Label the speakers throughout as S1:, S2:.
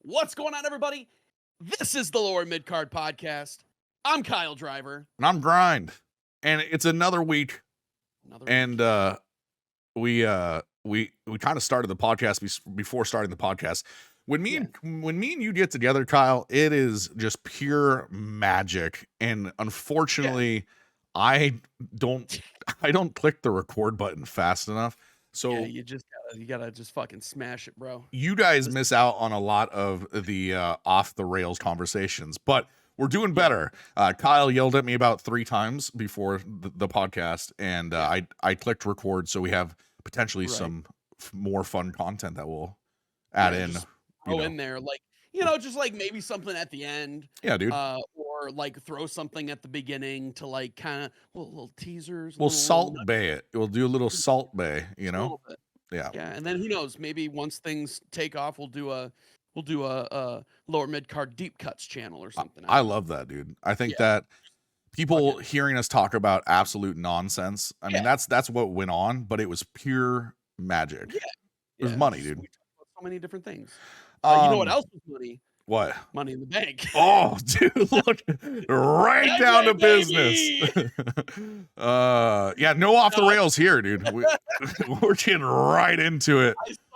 S1: What's going on, everybody? This is the Lower Midcard Podcast. I'm Kyle Driver.
S2: And I'm Grind. And it's another week. And we kind of started the podcast before starting the podcast. When me and you get together, Kyle, it is just pure magic. And unfortunately, I don't click the record button fast enough. So
S1: you gotta just fucking smash it, bro.
S2: You guys miss out on a lot of the off the rails conversations, but we're doing better. Kyle yelled at me about 3 times before the podcast, and I clicked record, so we have potentially some more fun content that we'll add in.
S1: In there, like, just like maybe something at the end.
S2: Yeah, dude.
S1: Or like throw something at the beginning to like kind of little teasers.
S2: We'll salt bay it. We'll do a little salt bay, you know?
S1: A little bit. Yeah, and then who knows? Maybe once things take off, we'll do a lower mid card deep cuts channel or something.
S2: I love that, dude. I think that people hearing us talk about absolute nonsense. I mean, that's what went on, but it was pure magic. Yeah, it was money, dude.
S1: We talked about so many different things. You know what else was money?
S2: What?
S1: Money in the Bank.
S2: Oh, dude, look right down to business. No off the rails here, dude. We're getting right into it.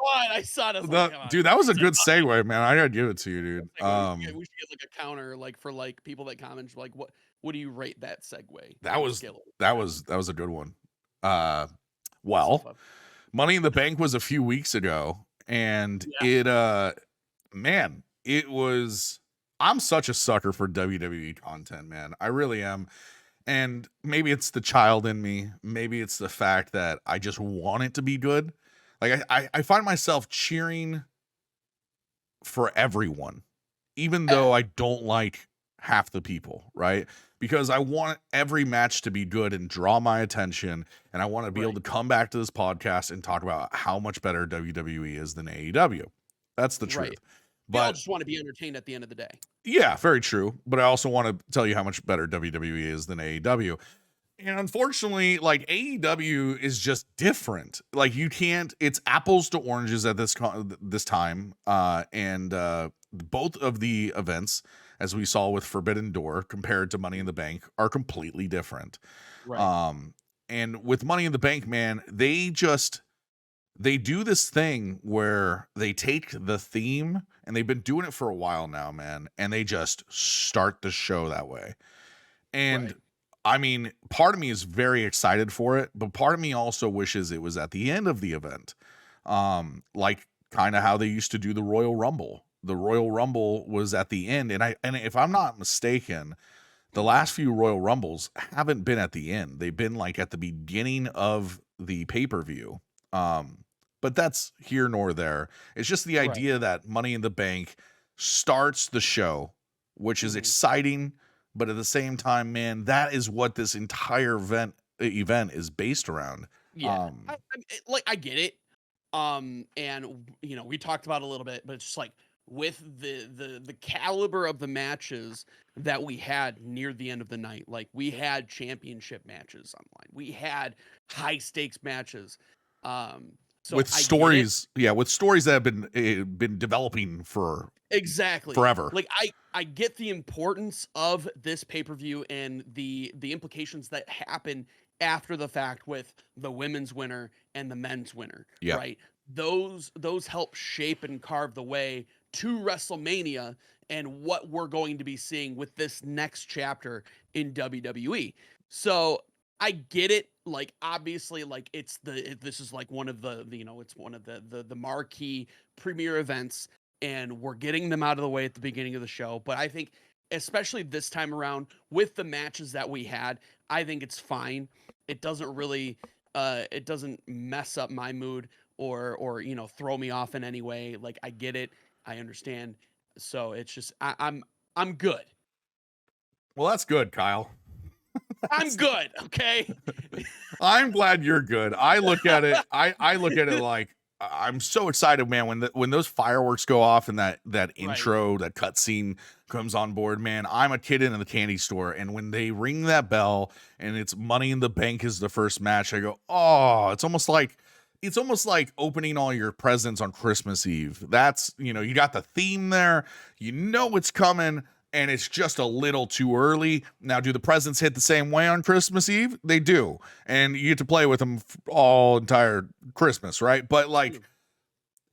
S1: I saw it.
S2: Dude, that was a good segue, man. I gotta give it to you, dude.
S1: We should get like a counter, like for like people that comment, like what do you rate that segue?
S2: That was a good one. Well, Money in the Bank was a few weeks ago, and I'm such a sucker for WWE content, man. I really am. And maybe it's the child in me. Maybe it's the fact that I just want it to be good. Like I find myself cheering for everyone, even though I don't like half the people, right? Because I want every match to be good and draw my attention. And I want to be able to come back to this podcast and talk about how much better WWE is than AEW. That's the truth.
S1: But I just want to be entertained at the end of the day. Yeah,
S2: very true. But I also want to tell you how much better WWE is than AEW. And unfortunately, like, AEW is just different. Like, it's apples to oranges at this time. And both of the events, as we saw with Forbidden Door compared to Money in the Bank, are completely different. Right. And with Money in the Bank, man, they do this thing where they take the theme, and they've been doing it for a while now, man, and they just start the show that way. And I mean, part of me is very excited for it, but part of me also wishes it was at the end of the event. Like kind of how they used to do the Royal Rumble. The Royal Rumble was at the end, and if I'm not mistaken, the last few Royal Rumbles haven't been at the end. They've been like at the beginning of the pay-per-view. But that's here nor there. It's just the idea that Money in the Bank starts the show, which is exciting, but at the same time, man, that is what this entire event is based around.
S1: Yeah, I get it. And we talked about it a little bit, but it's just like with the caliber of the matches that we had near the end of the night, like we had championship matches online, we had high stakes matches. So with stories
S2: that have been developing for forever.
S1: Like I get the importance of this pay-per-view and the implications that happen after the fact with the women's winner and the men's winner. Yeah. Right. Those help shape and carve the way to WrestleMania and what we're going to be seeing with this next chapter in WWE. So I get it. Like, obviously, like this is like one of it's one of the marquee premier events, and we're getting them out of the way at the beginning of the show. But I think, especially this time around with the matches that we had, I think it's fine. It doesn't really, it doesn't mess up my mood or throw me off in any way. Like, I get it, I understand. So it's just I'm good.
S2: Well, that's good, Kyle.
S1: I'm good, okay?
S2: I'm glad you're good. I look at it like I'm so excited, man, when those fireworks go off and that intro, that cutscene comes on board, man. I'm a kid in the candy store, and when they ring that bell and it's Money in the Bank is the first match, I go, oh, it's almost like it's almost like opening all your presents on Christmas Eve. That's, you got the theme there, it's coming, and it's just a little too early. Now, do the presents hit the same way on Christmas Eve? They do. And you get to play with them all entire Christmas, right? But like,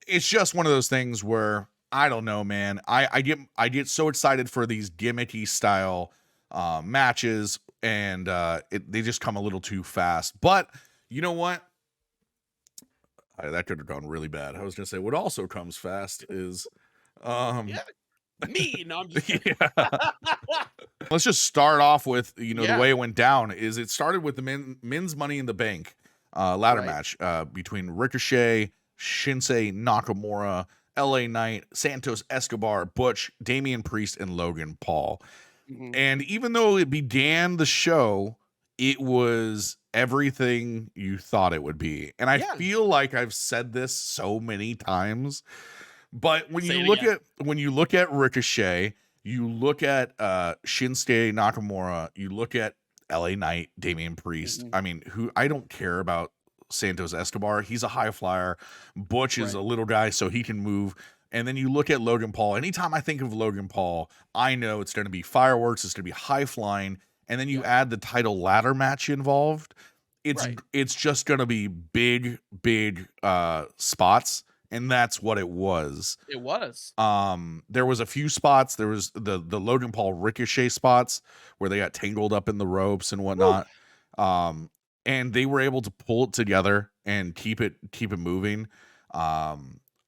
S2: it's just one of those things where I don't know, man. I get so excited for these gimmicky style matches, and they just come a little too fast. But you know what? That could have gone really bad. I was gonna say what also comes fast is
S1: Yeah,
S2: um
S1: me. No, I'm just kidding.
S2: yeah. Let's just start off with the
S1: Yeah,
S2: way it went down is it started with the men's Money in the Bank ladder
S1: right.
S2: match between Ricochet, Shinsei Nakamura, LA Knight, Santos Escobar, Butch, Damian Priest, and Logan Paul.
S1: Mhm.
S2: And even though it began the show, it was everything you thought it would be. And I
S1: Yeah,
S2: feel like I've said this so many times, but
S1: say it again.
S2: when you look at Ricochet, you look at Shinsuke Nakamura, you look at LA Knight, Damian Priest.
S1: Mhm.
S2: I mean, who I don't care about Santos Escobar. He's a high flyer. Butch is a
S1: Right,
S2: little guy, so he can move. And then you look at Logan Paul. Anytime I think of Logan Paul, I know it's going to be fireworks. It's going to be high flying. And then you
S1: yep,
S2: add the title ladder match involved. It's
S1: right.
S2: it's just going to be big spots, and that's what it was.
S1: It was.
S2: There was a few spots. There was the Logan Paul Ricochet spots where they got tangled up in the ropes and
S1: Woo!
S2: whatnot. Um, and they were able to pull it together and keep it moving.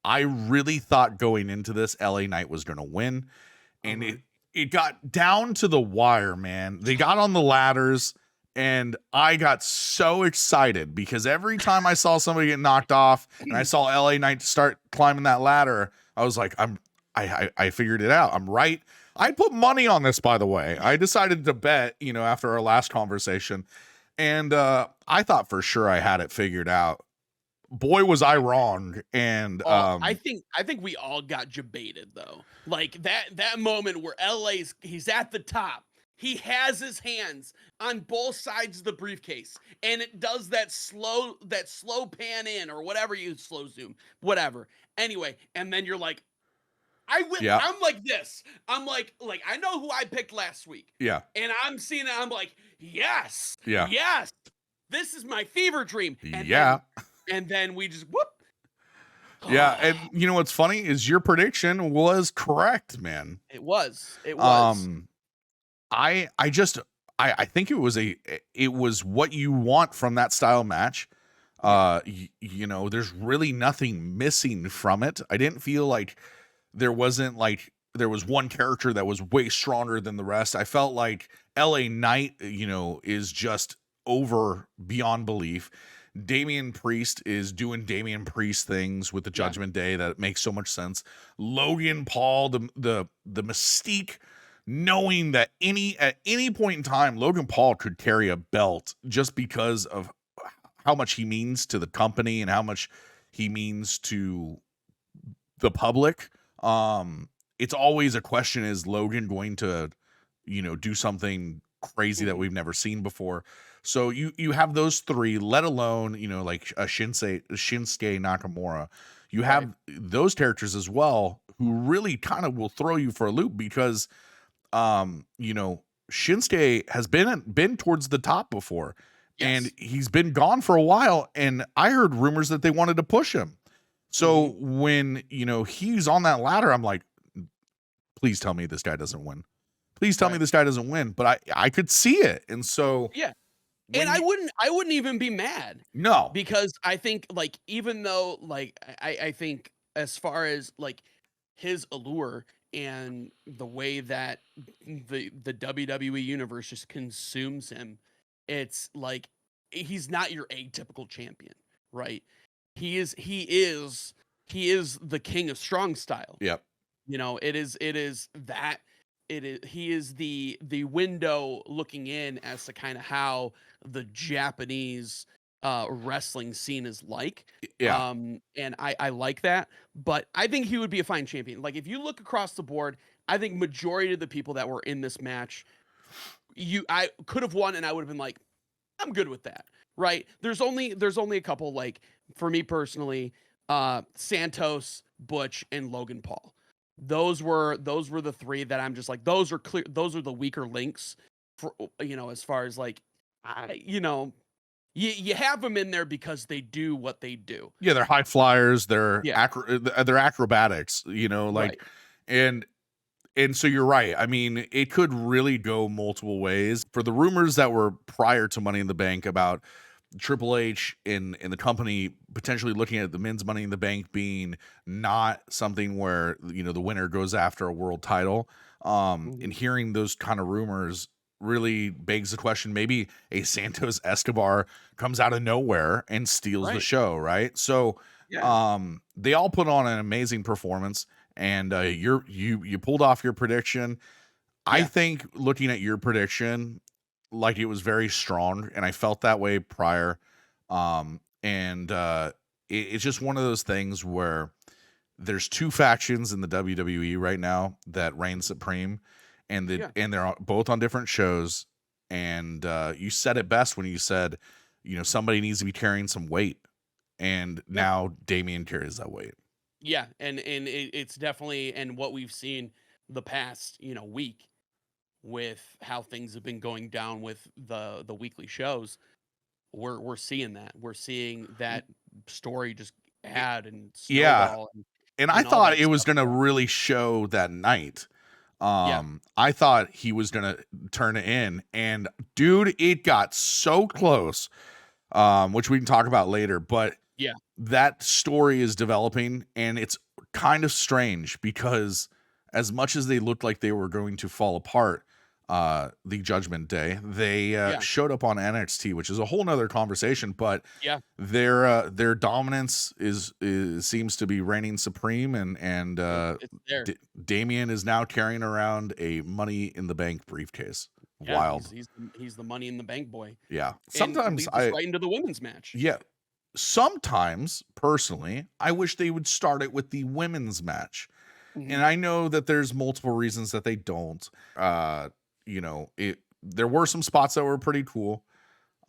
S2: I really thought going into this, LA Knight was going to win, and
S1: Uh-huh.
S2: it got down to the wire, man. They got on the ladders, and I got so excited because every time I saw somebody get knocked off and I saw LA Knight start climbing that ladder, I was like, I figured it out. I'm right. I put money on this, by the way. I decided to bet, after our last conversation, and I thought for sure I had it figured out. Boy, was I wrong. And
S1: Oh, I think we all got jebaited though. Like that moment where he's at the top. He has his hands on both sides of the briefcase, and it does that slow pan in or whatever you slow zoom, whatever. Anyway, and then you're like,
S2: yeah,
S1: I'm like this. I'm like I know who I picked last week,
S2: yeah,
S1: and I'm seeing it. I'm like, yes,
S2: yeah,
S1: yes, this is my fever dream. And
S2: yeah.
S1: then we just whoop.
S2: Yeah, and you know what's funny is your prediction was correct, man.
S1: It was. It was.
S2: Um, I just I think it was what you want from that style match.
S1: Yeah.
S2: There's really nothing missing from it. I didn't feel like there was one character that was way stronger than the rest. I felt like LA Knight, is just over beyond belief. Damian Priest is doing Damian Priest things with the
S1: Yeah.
S2: Judgment Day that makes so much sense. Logan Paul, the mystique, knowing that at any point in time, Logan Paul could carry a belt just because of how much he means to the company and how much he means to the public. It's always a question: is Logan going to, do something crazy that
S1: Mhm.
S2: we've never seen before? So you have those three, let alone like a Shinsuke Nakamura. You
S1: Right.
S2: have those characters as well who really kind of will throw you for a loop because Shinsuke has been towards the top before, and
S1: Yes.
S2: he's been gone for a while. And I heard rumors that they wanted to push him.
S1: Mhm.
S2: So when he's on that ladder, I'm like, please tell me this guy doesn't win. Please tell me
S1: Right.
S2: this guy doesn't win. But I could see it, and so
S1: Yeah. And
S2: when
S1: I
S2: you
S1: wouldn't even be mad
S2: no,
S1: because I think like even though like I think as far as like his allure and the way that the WWE universe just consumes him, it's like he's not your atypical champion, right? He is the king of strong style.
S2: yep,
S1: It is that he is the window looking in as to kind of how the Japanese wrestling scene is like.
S2: yeah,
S1: And I like that, but I think he would be a fine champion. Like if you look across the board, I think majority of the people that were in this match, I could have won and I would have been like, I'm good with that. right? There's only a couple, like, for me personally, Santos, Butch, and Logan Paul. Those were the 3 that I'm just like, those are the weaker links for, as far as, like, you have them in there because they do what they do.
S2: Yeah, they're high flyers,
S1: Yeah,
S2: they're acrobatics, like,
S1: right.
S2: and so you're right. I mean, it could really go multiple ways. For the rumors that were prior to Money in the Bank about Triple H in the company potentially looking at the men's Money in the Bank being not something where the winner goes after a world title,
S1: Mhm.
S2: and hearing those kind of rumors really begs the question, maybe a Santos Escobar comes out of nowhere and steals the
S1: Right.
S2: show, right? So
S1: Yeah.
S2: they all put on an amazing performance, and you pulled off your prediction. I
S1: Yeah.
S2: think looking at your prediction, like, it was very strong, and I felt that way prior. And it's just one of those things where there's two factions in the WWE right now that reign supreme, and
S1: Yeah.
S2: they're both on different shows. And you said it best when you said, somebody needs to be carrying some weight, and
S1: Yeah.
S2: now Damien carries that weight.
S1: Yeah, and it's definitely, and what we've seen the past, week, with how things have been going down with the weekly shows, we're seeing that. We're seeing that story just
S2: Y-
S1: add and
S2: Yeah,
S1: snowball
S2: and I
S1: and all
S2: thought
S1: that
S2: it was
S1: stuff.
S2: gonna
S1: So,
S2: really show that night.
S1: yeah.
S2: I thought he was gonna turn it in, and dude, it got so close. Which we can talk about later, but
S1: Yeah.
S2: that story is developing, and it's kind of strange because as much as they looked like they were going to fall apart, the Judgment Day, they
S1: Yeah.
S2: showed up on NXT, which is a whole nother conversation, but
S1: Yeah.
S2: their dominance is seems to be reigning supreme, and
S1: It's there.
S2: Damien is now carrying around a Money in the Bank briefcase.
S1: Yeah, he's
S2: Wild.
S1: he's the Money in the Bank boy,
S2: Yeah.
S1: and
S2: Sometimes
S1: leads us right into the women's match.
S2: yeah, sometimes, personally, I wish they would start it with the women's match. And
S1: Mhm.
S2: I know that there's multiple reasons that they don't. There were some spots that were pretty cool.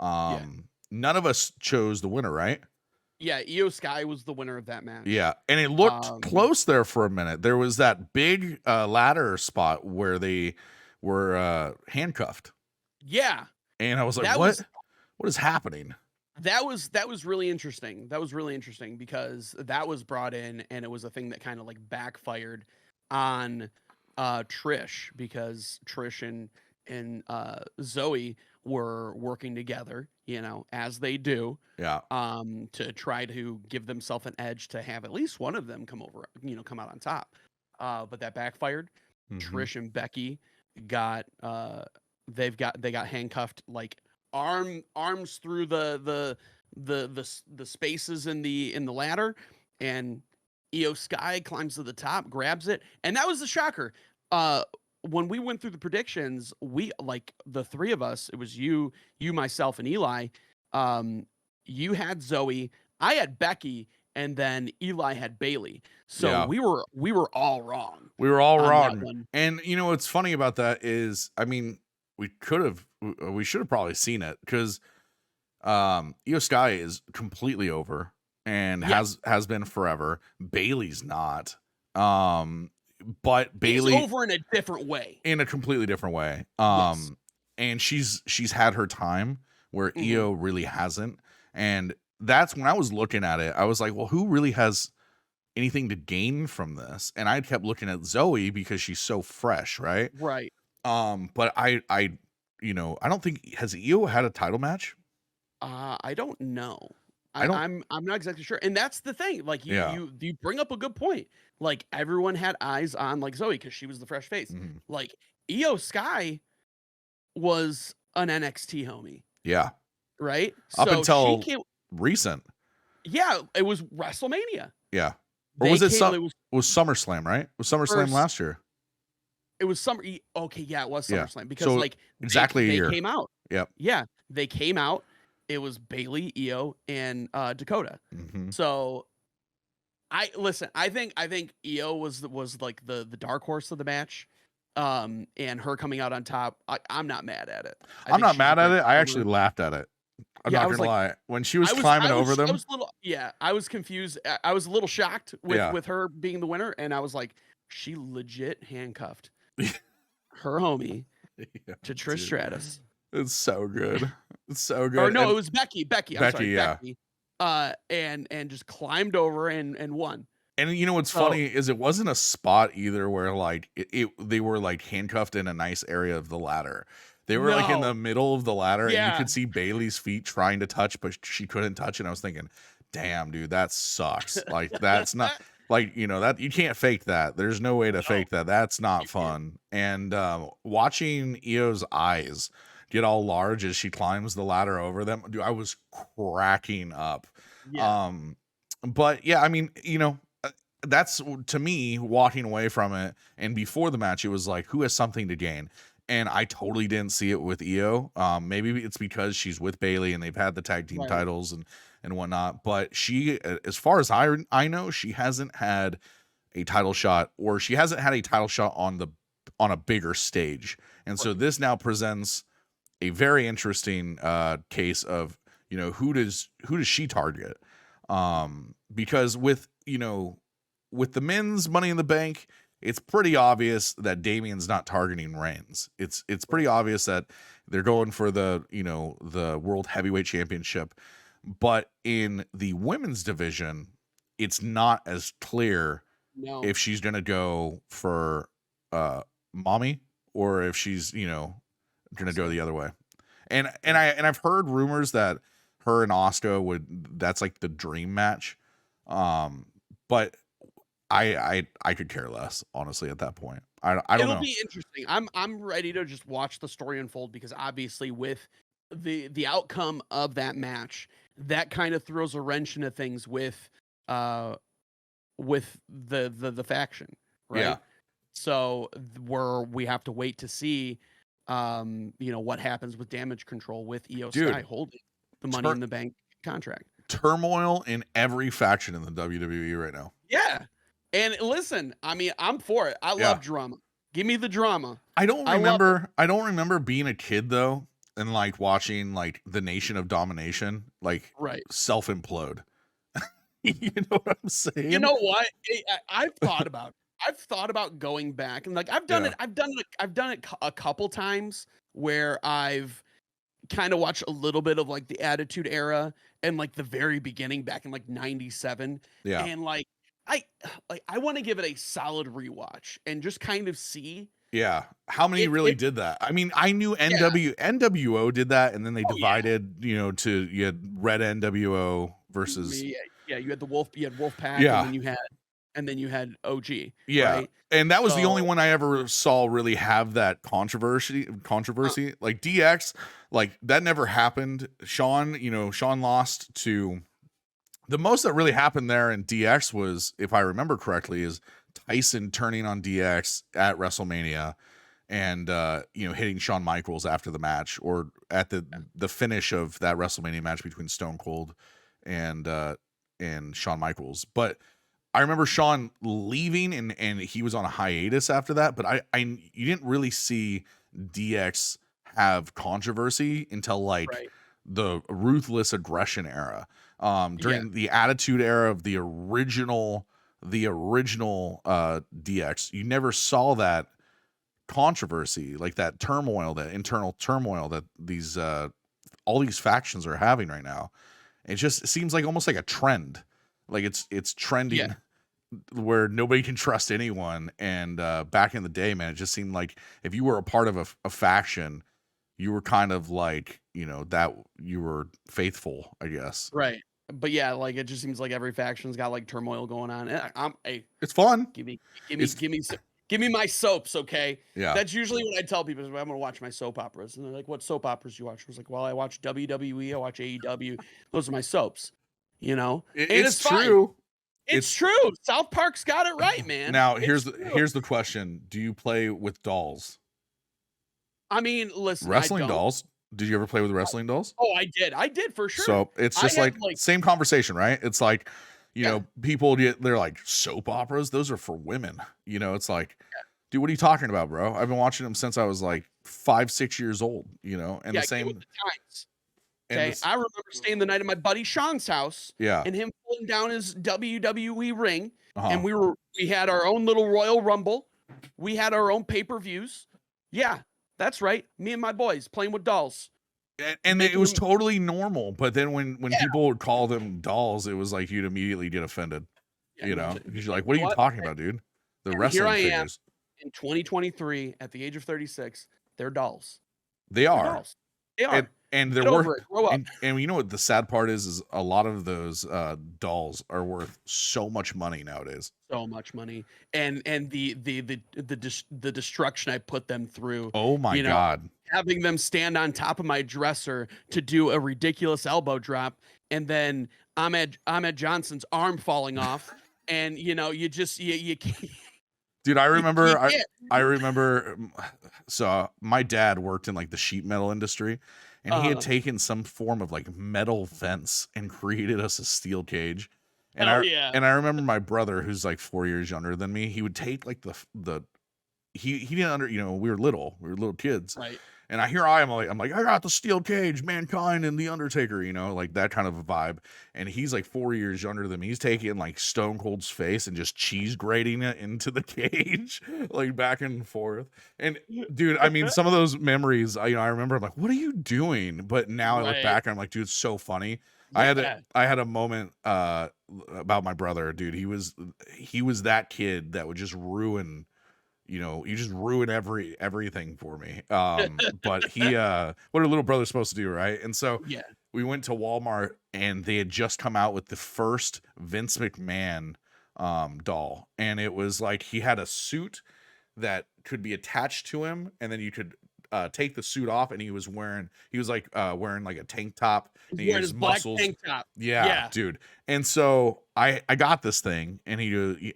S1: Yeah.
S2: None of us chose the winner, right?
S1: Yeah, Io Sky was the winner of that match.
S2: Yeah, and it looked
S1: Um,
S2: close there for a minute. There was that big ladder spot where they were handcuffed,
S1: yeah,
S2: and I was like,
S1: that
S2: "What?
S1: was
S2: What is happening?"
S1: that was really interesting. That was really interesting because that was brought in, and it was a thing that kind of, like, backfired on Trish, because Trish and Zoe were working together, as they do,
S2: Yeah.
S1: to try to give themselves an edge to have at least one of them come out on top. But that backfired.
S2: Hmm.
S1: Trish and Becky got they got handcuffed, like, arms through the spaces in the ladder, and Io Sky climbs to the top, grabs it, and that was the shocker. When we went through the predictions, we, like, the 3 of us, it was you, myself, and Eli. Um, you had Zoe, I had Becky, and then Eli had Bailey. So
S2: Yeah.
S1: we were all wrong
S2: We were all
S1: on that
S2: wrong.
S1: one.
S2: And what's funny about that is, I mean, we should have probably seen it because Io Sky is completely over and
S1: Yeah,
S2: has been forever. Bailey's not. Um, but
S1: he's
S2: Bailey
S1: over in a different way.
S2: in a completely different way.
S1: Yes.
S2: And she's had her time where
S1: Mhm.
S2: Io really hasn't. And that's when I was looking at it, I was like, well, who really has anything to gain from this? And I kept looking at Zoe because she's so fresh, right?
S1: Right.
S2: But I don't think, has Io had a title match?
S1: I don't know.
S2: I
S1: I,
S2: don't.
S1: I'm I'm not exactly sure, and that's the thing. Like, you
S2: Yeah.
S1: you you bring up a good point. Like, everyone had eyes on, like, Zoe because she was the fresh face.
S2: Mhm.
S1: Like, Io Sky was an NXT homie,
S2: Yeah.
S1: right?
S2: Up
S1: So she
S2: until
S1: came.
S2: recent.
S1: Yeah, it was WrestleMania.
S2: Yeah. Or
S1: They
S2: was it
S1: came. It was
S2: SummerSlam, right? It was SummerSlam
S1: first.
S2: last year.
S1: It was summer. Okay, yeah, it was
S2: Yeah.
S1: SummerSlam because,
S2: So
S1: like, they
S2: exactly a
S1: they
S2: year.
S1: came out.
S2: Yep.
S1: Yeah, they came out. It was Bailey, Io, and Dakota.
S2: Mhm.
S1: So, I think Io was like the dark horse of the match, and her coming out on top, I'm not mad at it. I
S2: I'm
S1: think
S2: not
S1: she's a
S2: mad at
S1: great
S2: it. I actually
S1: performer.
S2: laughed at it. I'm
S1: Yeah, I
S2: not
S1: was
S2: gonna
S1: like,
S2: lie. When she was climbing over
S1: I
S2: them,
S1: was a little, yeah, I was confused. I was a little shocked
S2: yeah.
S1: with her being the winner, and I was like, she legit handcuffed her homie
S2: Yeah,
S1: to Trish
S2: dude.
S1: Stratus.
S2: It's so good. It's so
S1: Or
S2: good.
S1: no, it
S2: And
S1: was Becky. Becky, I'm
S2: Becky,
S1: sorry,
S2: yeah.
S1: Becky. And just climbed over and won.
S2: And you know what's
S1: So
S2: funny is it wasn't a spot either where like they were like handcuffed in a nice area of the ladder. They were like in the
S1: no,
S2: middle of the ladder and you
S1: yeah,
S2: could see Bailey's feet trying to touch, but she couldn't touch it. And I was thinking, damn, dude, that sucks. Like that's not like, you know, that you can't fake that. There's no way to
S1: no,
S2: fake that. That's not
S1: you can't.
S2: fun. And watching Io's eyes get all large as she climbs the ladder over them, dude, I was cracking up.
S1: Yeah,
S2: Um, but yeah, I mean, you know, that's to me walking away from it. And before the match, it was like, who has something to gain? And I totally didn't see it with Io. Maybe it's because she's with Bailey and they've had the tag team
S1: right.
S2: titles and whatnot. But she, as far as I know, she hasn't had a title shot, or she hasn't had a title shot on a bigger stage. And so
S1: Right.
S2: this now presents a very interesting case of, you know, who does she target? Because with, you know, with the men's Money in the Bank, it's pretty obvious that Damien's not targeting Reigns. It's pretty obvious that they're going for the, you know, the World Heavyweight Championship. But in the women's division, it's not as clear
S1: No.
S2: if she's gonna go for mommy, or if she's, you know, gonna go the other way. I've heard rumors that her and Asuka that's like the dream match. But I could care less, honestly, at that point. I don't
S1: It'll
S2: know.
S1: be interesting. I'm ready to just watch the story unfold because obviously with the outcome of that match, that kind of throws a wrench into things uh with the faction,
S2: Yeah.
S1: right? So we have to wait to see you know what happens with Damage Control with Io Sky
S2: Dude,
S1: holding the Money
S2: tur
S1: in the Bank contract.
S2: turmoil in every faction in the WWE right now.
S1: Yeah. And listen, I mean, I'm for it. I
S2: Yeah.
S1: love drama. Give me the drama.
S2: I don't
S1: I love it.
S2: remember I don't remember being a kid though and like watching like the Nation of Domination like
S1: Right.
S2: self implode. You know what I'm
S1: You
S2: saying?
S1: know what? I've thought about going back and like
S2: Yeah.
S1: I've done it a couple times where I've kind of watched a little bit of like the Attitude Era and like the very beginning back in like 97
S2: Yeah.
S1: and I I want to give it a solid rewatch and just kind of see
S2: Yeah. How many really
S1: if
S2: did that? I mean, I knew
S1: yeah,
S2: NWO did that, and then they
S1: oh yeah.
S2: divided, you know, to you had red NWO versus
S1: Yeah, yeah, you had Wolfpack
S2: yeah.
S1: and then you had OG,
S2: Yeah.
S1: right?
S2: And that was the only
S1: So,
S2: one I ever saw really have that
S1: uh,
S2: controversy. Like DX, like that never happened. Sean, you know, Sean lost to the most that really happened there in DX was, if I remember correctly, is Tyson turning on DX at WrestleMania and you know, hitting Shawn Michaels after the match, or at the finish of that WrestleMania match between Stone Cold and Shawn Michaels. But I remember Shawn leaving and he was on a hiatus after that, but I you didn't really see DX have controversy until like
S1: right.
S2: the ruthless aggression era.
S1: Yeah,
S2: During the attitude era of the original DX, you never saw that controversy, like that turmoil, that internal turmoil that these all these factions are having right now. It just seems like almost like a trend. Like it's
S1: yeah.
S2: trending where nobody can trust anyone. And back in the day, man, it just seemed like if you were a part of a faction, you were kind of like, you know, that you were faithful, I guess.
S1: Right. But yeah, like it just seems like every faction's got like turmoil going on. And I'm hey,
S2: It's fun.
S1: give me
S2: It's
S1: give me my soaps, okay?
S2: yeah.
S1: That's usually what I tell people is I'm gonna watch my soap operas. And they're like, what soap operas do you watch? I was like, well, I watch WWE, I watch AEW. Those are my soaps, you know? And
S2: It's
S1: it's fine.
S2: true.
S1: It's
S2: It's
S1: true. South Park's got it right, man.
S2: now
S1: It's true.
S2: here's the question. Do you play with dolls?
S1: I mean, listen, I
S2: Wrestling
S1: don't.
S2: dolls? Did you ever play with wrestling dolls?
S1: Oh, I did. I did for sure.
S2: So it's
S1: I
S2: just
S1: had
S2: like
S1: like
S2: same conversation, right? It's like, you
S1: yeah,
S2: know, people get they're like soap operas, those are for women. You know, it's like, dude, what are you talking about, bro? I've been watching them since I was like 5, 6 years old, you know, and the
S1: yeah, get with
S2: same
S1: the times.
S2: And
S1: Okay,
S2: this
S1: I remember staying the night at my buddy Sean's house
S2: yeah.
S1: and him pulling down his WWE ring, and
S2: Uh-huh.
S1: we had our own little Royal Rumble. We had our own pay-per-views. Yeah, that's right. Me and my boys playing with dolls,
S2: And it
S1: making
S2: was
S1: them.
S2: totally normal, but then when
S1: Yeah,
S2: people would call them dolls, it was like you'd immediately get offended,
S1: yeah, no,
S2: because you're
S1: you
S2: like, "What are
S1: know
S2: you
S1: what?
S2: talking about, dude? They're
S1: And here
S2: wrestling
S1: I am
S2: figures."
S1: in 2023 at the age of 36. They're dolls.
S2: They
S1: They're
S2: are.
S1: dolls. They are.
S2: And they're
S1: Get
S2: worth
S1: over it. Grow up.
S2: and you know what the sad part is a lot of those, dolls are worth so much money nowadays.
S1: So much money, and the destruction I put them through.
S2: Oh my
S1: You know,
S2: god.
S1: having them stand on top of my dresser to do a ridiculous elbow drop, and then Ahmed Johnson's arm falling off, and you just you can't,
S2: Dude, I
S1: you
S2: remember
S1: can't.
S2: I remember so my dad worked in like the sheet metal industry and he had
S1: Uh,
S2: taken some form of like metal fence and created us a steel cage. And
S1: hell
S2: I
S1: yeah.
S2: and I remember my brother who's like 4 years younger than me, he would take like the he didn't we were little kids.
S1: Right.
S2: And I'm like, I got the steel cage, mankind and the Undertaker, like that kind of a vibe. And he's like 4 years younger than me. He's taking like Stone Cold's face and just cheese grating it into the cage, like back and forth. And dude, I mean, some of those memories, I remember I'm like, what are you doing? But now I look
S1: Right.
S2: back and I'm like, dude, it's so funny.
S1: Yeah.
S2: I had a moment about my brother, dude. He was that kid that would just ruin you just ruin everything for me. But he what are little brothers supposed to do, right? And so
S1: Yeah.
S2: we went to Walmart and they had just come out with the first Vince McMahon doll. And it was like he had a suit that could be attached to him, and then you could take the suit off, and he was like wearing like a tank top,
S1: He's
S2: and
S1: wearing
S2: his
S1: his black
S2: muscles.
S1: tank top.
S2: Yeah,
S1: Yeah.
S2: dude. And so I got this thing, and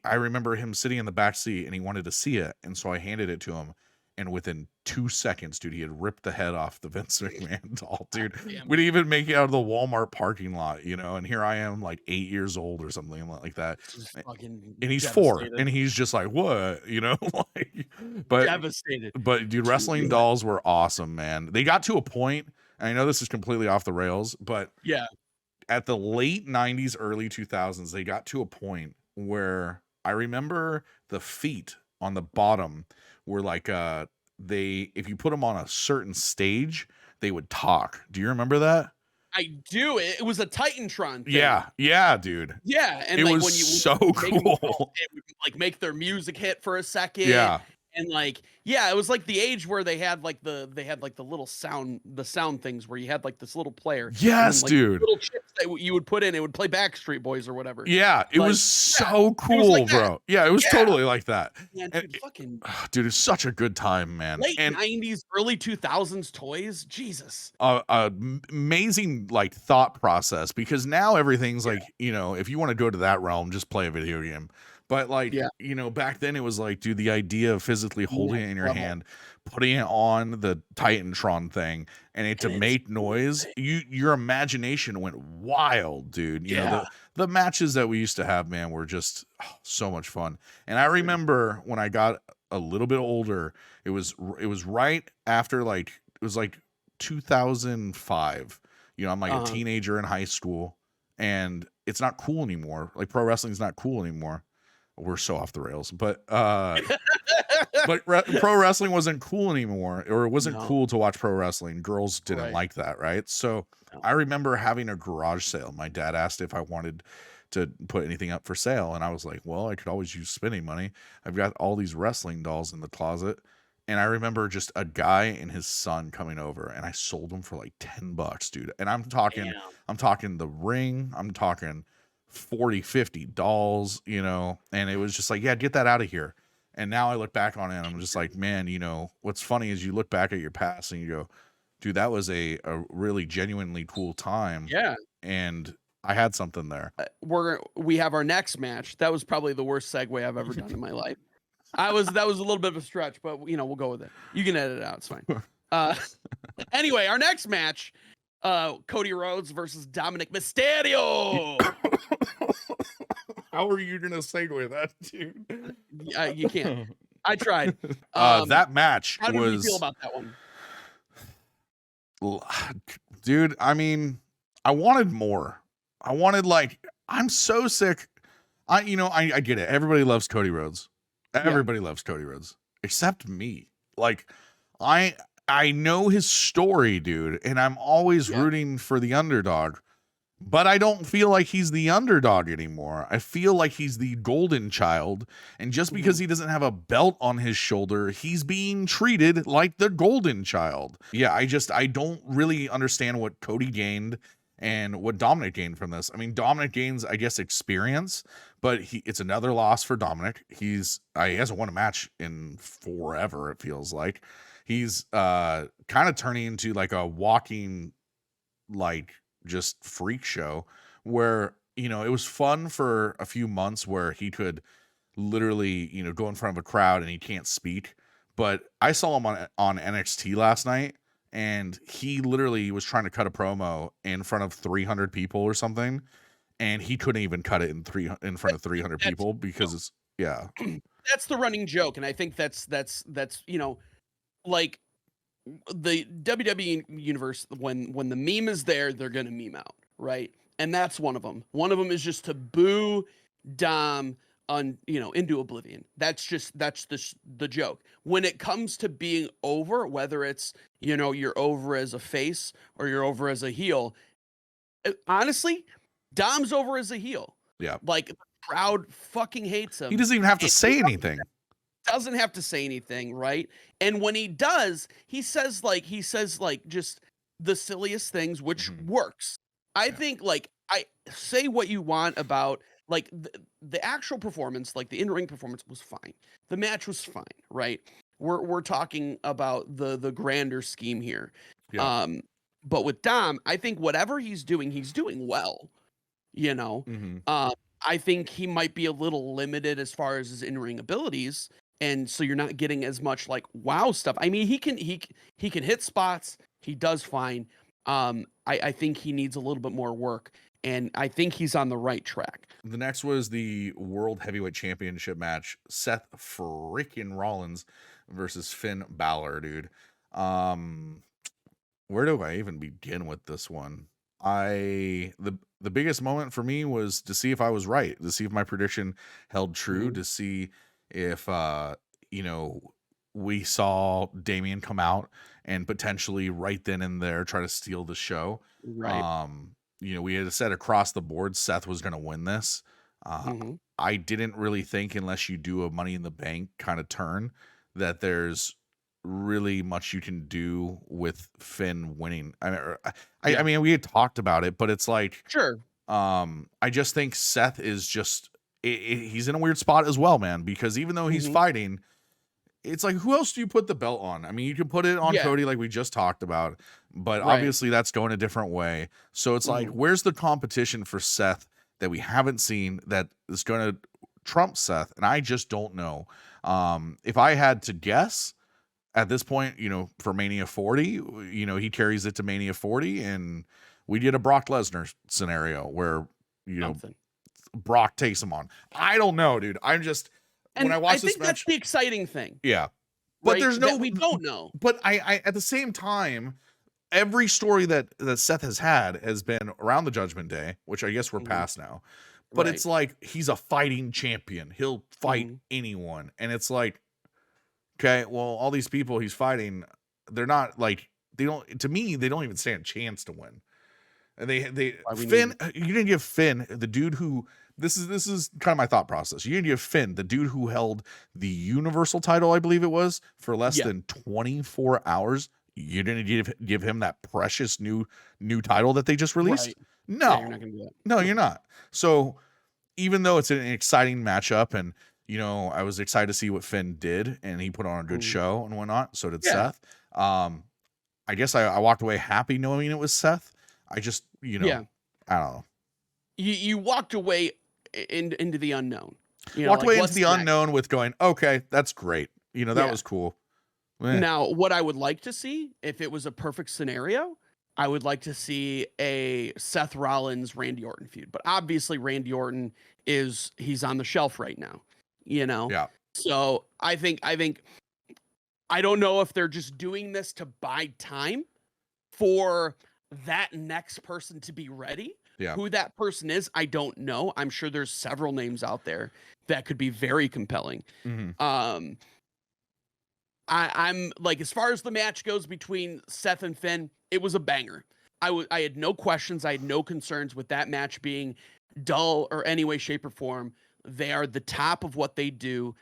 S2: I remember him sitting in the back seat, and he wanted to see it, and so I handed it to him, and within 2 seconds, dude, he had ripped the head off the Vince McMahon doll, dude.
S1: Damn.
S2: We didn't even make it out of the Walmart parking lot, and here I am, like 8 years old or something like that,
S1: Just fucking
S2: and he's 4,
S1: devastated.
S2: and he's just like, what, like, but
S1: Devastated.
S2: dude, wrestling dolls were awesome, man. They got to a point, and I know this is completely off the rails, but
S1: Yeah.
S2: at the late 90s, early 2000s, they got to a point where I remember the feet on the bottom were like if you put them on a certain stage, they would talk. Do you remember that?
S1: I do. It was a Titantron thing.
S2: Yeah, dude.
S1: Yeah, and
S2: It
S1: like
S2: was
S1: when you
S2: so
S1: make 'em go,
S2: cool.
S1: it would like make their music hit for a second.
S2: Yeah.
S1: And like, yeah, it was like the age where they had like the little sound things where you had like this little player. And
S2: Yes,
S1: then, like,
S2: dude.
S1: little chips that you would put in, it would play Backstreet Boys or whatever.
S2: Yeah, it
S1: Like,
S2: was
S1: yeah,
S2: so
S1: it was
S2: cool,
S1: like that.
S2: bro. Yeah, it was
S1: Yeah.
S2: totally like that.
S1: Man,
S2: And
S1: dude, fucking
S2: dude, it's such a good time, man.
S1: late
S2: And
S1: 90s, early 2000s toys. Jesus.
S2: amazing like thought process, because now everything's like, if you want to go to that realm, just play a video game. But like,
S1: Yeah.
S2: back then it was like, dude, the idea of physically holding it in
S1: Next
S2: your
S1: level.
S2: hand, putting it on the Titantron thing, and it to
S1: And it's
S2: make noise, your imagination went wild, dude.
S1: Yeah.
S2: The matches that we used to have, man, were just so much fun. And I remember when I got a little bit older, it was right after it was like 2005. I'm like a teenager in high school, and it's not cool anymore. Like, pro wrestling's not cool anymore. We're so off the rails, but pro wrestling wasn't cool anymore, or it wasn't
S1: No.
S2: cool to watch pro wrestling. Girls didn't
S1: Right.
S2: like that, right? So
S1: No.
S2: I remember having a garage sale. My dad asked if I wanted to put anything up for sale, and I was like, well, I could always use spending money. I've got all these wrestling dolls in the closet. And I remember just a guy and his son coming over, and I sold them for like $10, dude. And I'm talking the ring, I'm talking 40, 50 dolls, and it was just like, yeah, get that out of here. And now I look back on it and I'm just like, man, what's funny is you look back at your past and you go, dude, that was a really genuinely cool time.
S1: Yeah.
S2: And I had something there.
S1: We have our next match. That was probably the worst segue I've ever done in my life. That was a little bit of a stretch, but we'll go with it. You can edit it out. It's fine. Anyway, our next match, Cody Rhodes versus Dominic Mysterio.
S2: How are you gonna segue that, dude?
S1: You can't. I tried.
S2: That match
S1: how did
S2: was.
S1: you feel about that one?
S2: Dude, I mean, I wanted more. I wanted like I'm so sick. I get it. Everybody loves Cody Rhodes.
S1: Yeah.
S2: Everybody loves Cody Rhodes except me. Like I I know his story, dude, and I'm always
S1: Yeah.
S2: rooting for the underdog. But I don't feel like he's the underdog anymore. I feel like he's the golden child. And just because
S1: Mhm.
S2: he doesn't have a belt on his shoulder, he's being treated like the golden child. Yeah, I don't really understand what Cody gained and what Dominic gained from this. I mean, Dominic gains, I guess, experience, but it's another loss for Dominic. He hasn't won a match in forever, it feels like. He's kind of turning into like a walking, like, just freak show where it was fun for a few months where he could literally go in front of a crowd and he can't speak. But I saw him on NXT last night, and he literally was trying to cut a promo in front of 300 people or something, and he couldn't even cut it in front of 300
S1: That's
S2: people because it's yeah.
S1: that's the running joke, and I think that's like the WWE universe. When the meme is there, they're gonna meme out, right? And that's one of them. One of them is just to boo Dom into oblivion. That's the joke. When it comes to being over, whether it's you're over as a face or you're over as a heel, honestly, Dom's over as a heel.
S2: Yeah,
S1: Like the crowd fucking hates
S2: he
S1: him,
S2: doesn't even have to
S1: and
S2: say anything.
S1: doesn't have to say anything, right? And when he does, he says just the silliest things, which
S2: Mhm.
S1: works. I
S2: Yeah.
S1: think I say what you want about the actual performance, like the in-ring performance was fine. The match was fine, right? We're talking about the grander scheme here.
S2: Yeah.
S1: Um, but with Dom, I think whatever he's doing well, you know.
S2: Hmm.
S1: Um, I think he might be a little limited as far as his in-ring abilities, and so you're not getting as much like wow stuff. I mean, he can hit spots. He does fine. I think he needs a little bit more work, and I think he's on the right track.
S2: The next was the World Heavyweight Championship match. Seth freaking Rollins versus Finn Balor, dude. Um, where do I even begin with this one? The biggest moment for me was to see if I was right, to see if my prediction held true,
S1: Mhm.
S2: to see if you know, we saw Damian come out and potentially right then and there try to steal the show.
S1: Right.
S2: We had said across the board Seth was going to win this. Uh,
S1: Mhm.
S2: I didn't really think, unless you do a Money in the Bank kind of turn, that there's really much you can do with Finn winning. I
S1: Yeah.
S2: mean, we had talked about it, but it's like,
S1: Sure.
S2: I just think Seth is just he's in a weird spot as well, man. Because even though he's
S1: Mhm.
S2: fighting, it's like, who else do you put the belt on? I mean, you can put it on
S1: Yeah.
S2: Cody, like we just talked about, but
S1: Right.
S2: obviously that's going a different way. So it's like,
S1: Mhm.
S2: where's the competition for Seth that we haven't seen that is going to trump Seth? And I just don't know. If I had to guess at this point, for Mania 40, he carries it to Mania 40, and we did a Brock Lesnar scenario where, you know,
S1: Something.
S2: Brock takes him on. I don't know, dude. I'm just, when
S1: And
S2: I
S1: I
S2: watch this
S1: think that's
S2: match,
S1: the exciting thing,
S2: yeah. But
S1: right?
S2: there's
S1: That
S2: no,
S1: we don't know.
S2: but I at the same time, every story that Seth has had has been around the Judgment Day, which I guess we're
S1: Mhm.
S2: past now. But
S1: Right.
S2: it's like he's a fighting champion. He'll fight
S1: Mhm.
S2: anyone. And it's like, okay, well, all these people he's fighting, they're not like, they don't, to me, they don't even stand a chance to win. And
S1: Why we
S2: Finn,
S1: need
S2: you didn't give Finn, the dude who, this is kind of my thought process. You didn't give Finn, the dude who held the Universal title, I believe it was, for less
S1: Yeah.
S2: than 24 hours. You didn't give him that precious new title that they just released.
S1: Right. Yeah, you're
S2: No,
S1: not gonna do that.
S2: no, you're
S1: No.
S2: not. So even though it's an exciting matchup, and I was excited to see what Finn did, and he put on a good
S1: Mhm.
S2: show and whatnot. So did
S1: Yeah.
S2: Seth. I guess I walked away happy knowing it was Seth. I just,
S1: Yeah.
S2: I don't know.
S1: You walked away into the unknown.
S2: Walked
S1: Like
S2: away into
S1: what's
S2: the
S1: next?
S2: unknown with going, okay, that's great. That
S1: Yeah.
S2: was cool. Eh,
S1: Now, what I would like to see, if it was a perfect scenario, I would like to see a Seth Rollins Randy Orton feud. But obviously Randy Orton he's on the shelf right now, you know?
S2: yeah.
S1: So I think I don't know if they're just doing this to buy time for that next person to be ready.
S2: Yeah.
S1: Who that person is, I don't know. I'm sure there's several names out there that could be very compelling.
S2: Mhm.
S1: Um, I'm like, as far as the match goes between Seth and Finn, it was a banger. I had no questions, I had no concerns with that match being dull or any way, shape, or form. They are the top of what they do.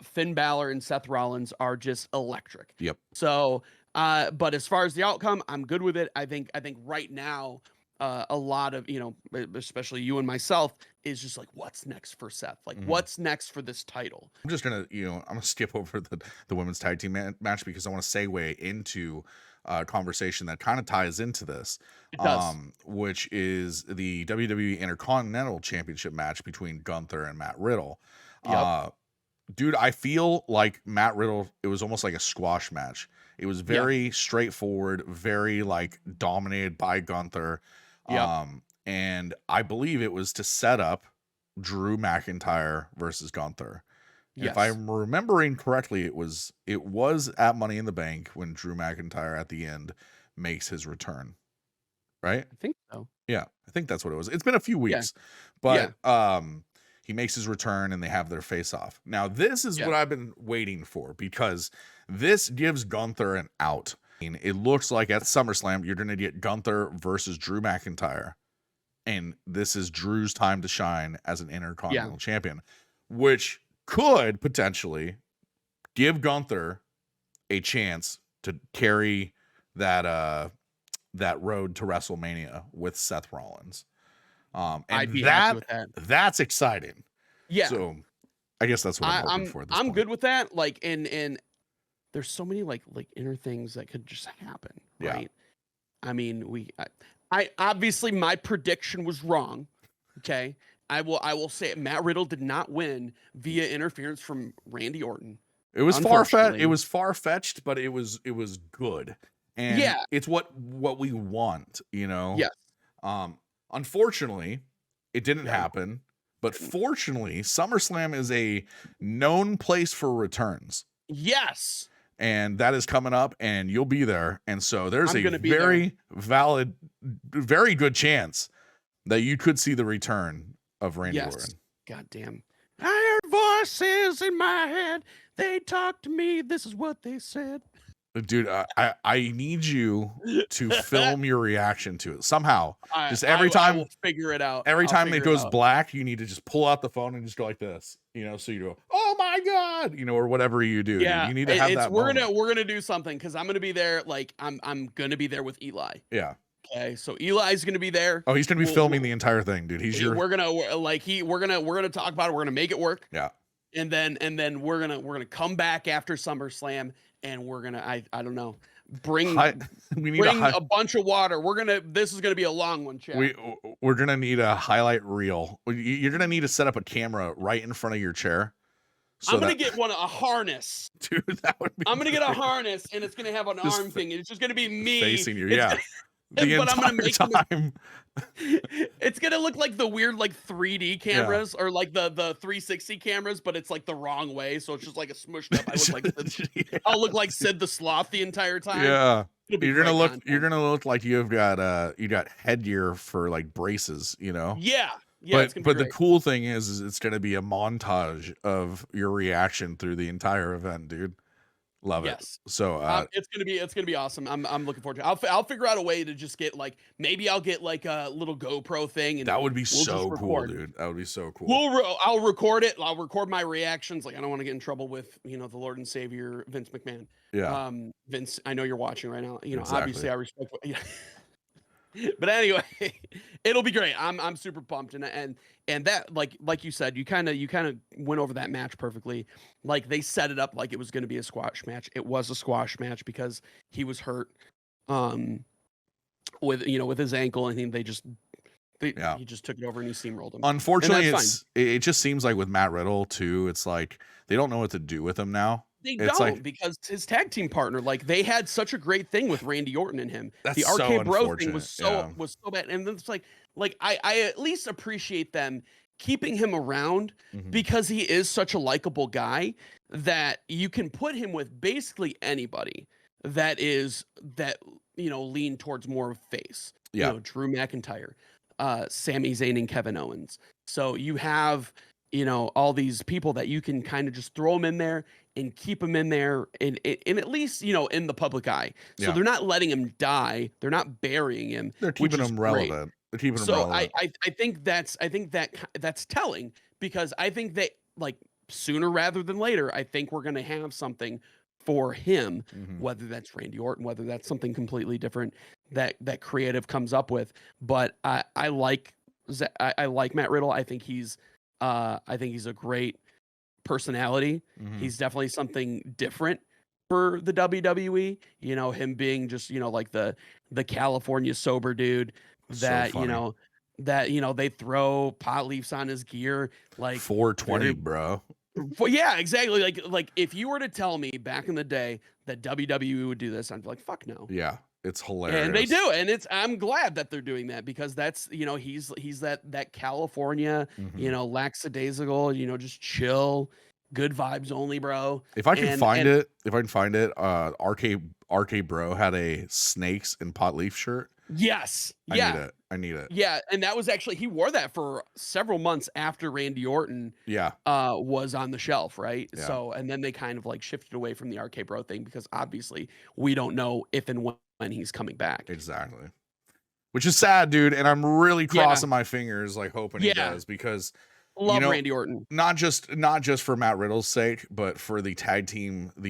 S1: Finn Balor and Seth Rollins are just electric.
S2: Yep.
S1: So, but as far as the outcome, I'm good with it. I think right now, a lot of, especially you and myself, is just like, what's next for Seth? Like,
S2: Mhm.
S1: what's next for this title?
S2: I'm just gonna, I'm gonna skip over the women's tag team match because I want to segue into a conversation that kind of ties into this,
S1: It does.
S2: which is the WWE Intercontinental Championship match between Gunther and Matt Riddle.
S1: Yep.
S2: Dude, I feel like Matt Riddle, it was almost like a squash match. It was
S1: Yeah.
S2: very straightforward, very like dominated by Gunther.
S1: Yep.
S2: And I believe it was to set up Drew McIntyre versus Gunther. And if
S1: Yes.
S2: I'm remembering correctly, it was at Money in the Bank when Drew McIntyre at the end makes his return, right?
S1: I think so.
S2: Yeah, I think that's what it was. It's been a few
S1: Yeah.
S2: weeks,
S1: Yeah.
S2: but he makes his return and they have their face off. Now, this is
S1: Yeah.
S2: what I've been waiting for because this gives Gunther an out. I mean, it looks like at SummerSlam you're going to get Gunther versus Drew McIntyre, and this is Drew's time to shine as an
S1: Yeah.
S2: Intercontinental Champion, which could potentially give Gunther a chance to carry that road to WrestleMania with Seth Rollins.
S1: I'd
S2: And
S1: be happy with that.
S2: that's exciting.
S1: Yeah.
S2: So I guess that's what I'm
S1: I,
S2: hoping
S1: I'm
S2: for at this
S1: I'm
S2: point.
S1: good with that. Like, and there's so many like inner things that could just happen,
S2: Yeah.
S1: right? I mean, I obviously my prediction was wrong. Okay. I will say it. Matt Riddle did not win via interference from Randy Orton.
S2: It was
S1: Unfortunately.
S2: far fetched, but it was good. And
S1: Yeah.
S2: it's what we want,
S1: Yes.
S2: Unfortunately, it didn't
S1: Yeah.
S2: happen. But fortunately, SummerSlam is a known place for returns.
S1: Yes.
S2: And that is coming up, and you'll be there. And so there's
S1: I'm
S2: a
S1: gonna be there.
S2: very valid, very good chance that you could see the return of Randy
S1: Yes.
S2: Orton.
S1: God damn. I heard voices in my head. They talked to me. This is what they said.
S2: Dude, I need you to film your reaction to it somehow. Just every
S1: I
S2: time,
S1: will figure it out.
S2: every
S1: I'll
S2: time it
S1: figure
S2: goes
S1: out.
S2: black, you need to just pull out the phone and just go like this, so you go, oh my God, or whatever you do.
S1: Yeah,
S2: Dude. You need to have
S1: it's
S2: that
S1: we're
S2: moment.
S1: gonna do something because I'm gonna be there. Like I'm gonna be there with Eli.
S2: Yeah.
S1: Okay, so Eli's gonna be there.
S2: Oh, he's gonna be
S1: We'll-
S2: filming the entire thing, dude. He's your
S1: We're gonna we're gonna talk about it. We're gonna make it work.
S2: yeah.
S1: And then we're gonna come back after SummerSlam and we're gonna I don't know bring
S2: We need
S1: bring a bunch of water. This is gonna be a long one, Chad.
S2: we're gonna need a highlight reel. You're gonna need to set up a camera right in front of your chair. So
S1: I'm gonna get a harness.
S2: dude, that would be
S1: I'm gonna get a
S2: great.
S1: harness and it's gonna have an
S2: Just
S1: arm thing and it's just gonna be me
S2: facing you.
S1: It's
S2: Yeah.
S1: gonna-
S2: The
S1: but I'm gonna
S2: entire
S1: make
S2: time.
S1: it's gonna look like the weird like 3D cameras or like the 360 cameras, but it's like the wrong way. So it's just like a smushed up. I'll look like Sid the Sloth the entire time.
S2: Yeah.
S1: It'll be
S2: You're gonna
S1: great
S2: look.
S1: content.
S2: You're gonna look like you got headgear for like braces.
S1: Yeah. Yeah. It's
S2: But
S1: gonna be
S2: the
S1: great.
S2: cool thing is it's gonna be a montage of your reaction through the entire event, dude. Love it.
S1: Yes.
S2: So
S1: It's gonna be awesome. I'm looking forward to it. I'll figure out a way to just get like maybe I'll get like a little GoPro thing and
S2: that would be
S1: we'll
S2: so
S1: just
S2: cool,
S1: record.
S2: dude. That would be so cool.
S1: I'll record it. I'll record my reactions. Like I don't want to get in trouble with the Lord and Savior Vince McMahon.
S2: Yeah.
S1: Vince, I know you're watching right now.
S2: Exactly.
S1: Obviously I respect. But anyway, it'll be great. I'm super pumped and that like you said, you kind of went over that match perfectly. Like they set it up like it was going to be a squash match. It was a squash match because he was hurt with his ankle. I think he just took it over and he steamrolled him.
S2: Unfortunately,
S1: that's
S2: it just seems like with Matt Riddle too, it's like they don't know what to do with him now.
S1: They
S2: It's
S1: don't
S2: like-
S1: because his tag team partner, like they had such a great thing with Randy Orton and him.
S2: That's
S1: The
S2: so
S1: RK Bro thing
S2: unfortunate,
S1: was
S2: yeah.
S1: so bad, and then it's like I at least appreciate them keeping him around
S2: Mhm.
S1: because he is such a likable guy that you can put him with basically anybody. that lean towards more of face.
S2: Yeah.
S1: Drew McIntyre, Sami Zayn, and Kevin Owens. So you have all these people that you can kind of just throw them in there and keep them in there, and at least in the public eye. So
S2: Yeah.
S1: they're not letting him die. They're not burying him,
S2: They're
S1: which
S2: keeping
S1: is
S2: them
S1: great.
S2: relevant. They're keeping them
S1: So
S2: relevant.
S1: I think that's telling, because I think that, like, sooner rather than later, I think we're gonna have something for him,
S2: Mhm.
S1: whether that's Randy Orton, whether that's something completely different that creative comes up with. But I like Matt Riddle. I think he's a great personality.
S2: Mhm.
S1: He's definitely something different for the WWE. Him being just, like the California sober dude
S2: So
S1: that,
S2: funny.
S1: they throw pot leaves on his gear, like,
S2: 420,
S1: very.
S2: bro.
S1: Well, yeah, exactly. Like if you were to tell me back in the day that WWE would do this, I'd be like, fuck no.
S2: Yeah, it's
S1: And they
S2: hilarious.
S1: do, and I'm glad that they're doing that, because that's, he's that California,
S2: Mhm.
S1: lackadaisical, just chill, good vibes only, bro.
S2: If I can
S1: And
S2: find it, RK Bro had a snakes and pot leaf shirt.
S1: yes,
S2: I need
S1: yeah,
S2: it. I need it.
S1: yeah, and that was actually, he wore that for several months after Randy Orton
S2: Yeah,
S1: was on the shelf, right?
S2: yeah.
S1: So, and then they kind of like shifted away from the RK Bro thing, because obviously we don't know if and when he's coming back.
S2: Exactly. Which is sad, dude, and I'm really
S1: Yeah,
S2: crossing my fingers, like, hoping he
S1: yeah,
S2: does because, you
S1: love
S2: know,
S1: Randy Orton.
S2: not just for Matt Riddle's sake, but for the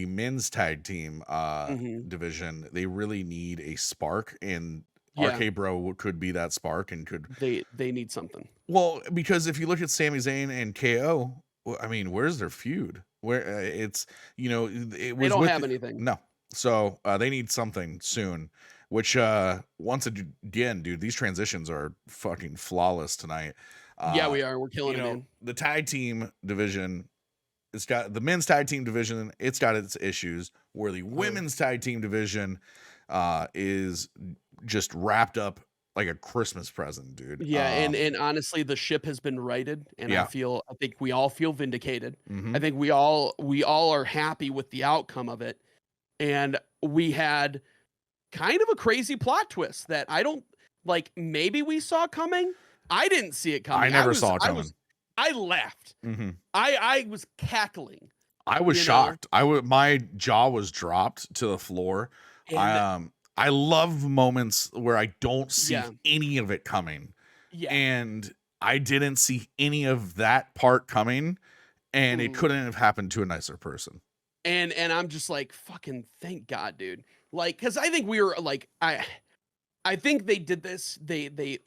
S2: men's tag team,
S1: Hmm.
S2: division, they really need a spark, and
S1: Yeah,
S2: RK Bro could be that spark and could
S1: they need something.
S2: well, because if you look at Sami Zayn and KO, well, I mean, where's their feud? Where, it
S1: They
S2: was
S1: don't
S2: with
S1: have anything.
S2: no. So, they need something soon, which, once again, dude, these transitions are fucking flawless tonight.
S1: Yeah,
S2: Uh,
S1: we are. We're killing it, man.
S2: the tag team division, it's got the men's tag team division, it's got its issues, where the
S1: Oh yeah.
S2: women's tag team division, is just wrapped up like a Christmas present, dude.
S1: Yeah, and honestly, the ship has been righted, and
S2: Yeah.
S1: I think we all feel vindicated. I
S2: Mhm.
S1: think we all are happy with the outcome of it. And we had kind of a crazy plot twist that I don't, like, maybe we saw coming. I didn't see it
S2: I
S1: coming.
S2: never saw it coming.
S1: I laughed.
S2: Mhm.
S1: I was cackling,
S2: I was
S1: you know?
S2: shocked. My jaw was dropped to the floor.
S1: And
S2: I love moments where I don't see
S1: yeah,
S2: any of it coming,
S1: yeah.
S2: and I didn't see any of that part coming, and it
S1: Mhm.
S2: couldn't have happened to a nicer person.
S1: And I'm just like, fucking thank God, dude. Like, cause I think we were like, I think they did this. They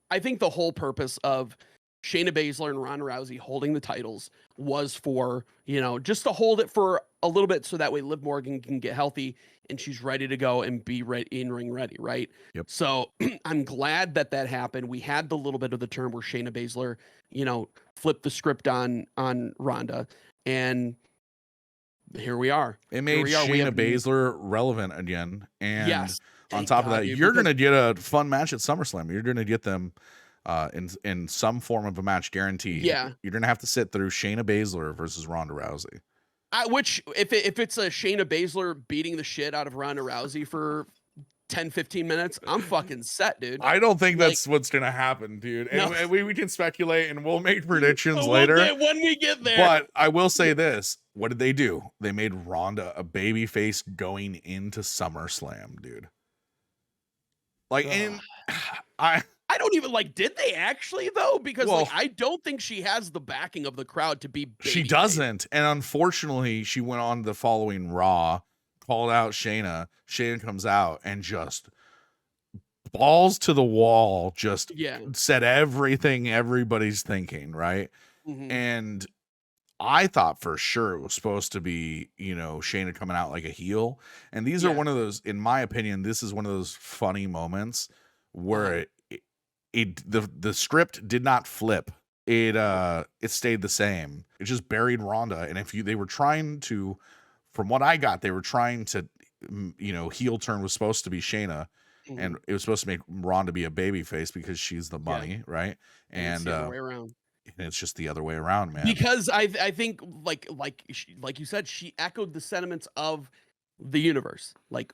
S1: I think the whole purpose of Shayna Baszler and Ronda Rousey holding the titles was for, just to hold it for a little bit, so that way Liv Morgan can get healthy and she's ready to go and be in ring ready, right?
S2: Yep.
S1: So I'm glad that happened. We had the little bit of the turn where Shayna Baszler, flipped the script on Ronda, and here we are.
S2: It
S1: Here
S2: made
S1: we are. We
S2: Shayna
S1: have
S2: Baszler relevant again, and
S1: yes,
S2: on
S1: thank
S2: top of
S1: God,
S2: that,
S1: dude,
S2: you're
S1: because
S2: gonna get a fun match at SummerSlam. You're gonna get them in some form of a match guaranteed.
S1: yeah.
S2: You're gonna have to sit through Shayna Baszler versus Ronda Rousey.
S1: Which, if it's a Shayna Baszler beating the shit out of Ronda Rousey for 10-15 minutes, I'm fucking set, dude.
S2: I don't think
S1: Like,
S2: that's what's gonna happen, dude.
S1: no,
S2: And we can speculate and we'll make predictions
S1: we'll
S2: later.
S1: get when we get there.
S2: But I will say this: what did they do? They made Ronda a baby face going into SummerSlam, dude. Like,
S1: Ugh.
S2: and I
S1: I don't even like. Did they actually though? Because, like,
S2: well,
S1: I don't think she has the backing of the crowd to be
S2: she
S1: babyface.
S2: doesn't, and unfortunately, she went on the following Raw, called out Shayna. Shayna comes out and just balls to the wall, just
S1: Yeah.
S2: said everything everybody's thinking, right?
S1: Hmm.
S2: And I thought for sure it was supposed to be, Shayna coming out like a heel. And these are
S1: Yeah.
S2: one of those, in my opinion, this is one of those funny moments where
S1: Uh-huh.
S2: the script did not flip. It stayed the same. It just buried Ronda. And they were trying to, from what I got, they were trying to, heel turn was supposed to be Shayna,
S1: Hmm.
S2: and it was supposed to make Ronda be a baby face because she's the
S1: Yeah.
S2: money, right?
S1: And it's
S2: And
S1: the other way around.
S2: it's just the other way around, man.
S1: Because I think, like you said, she echoed the sentiments of the universe. Like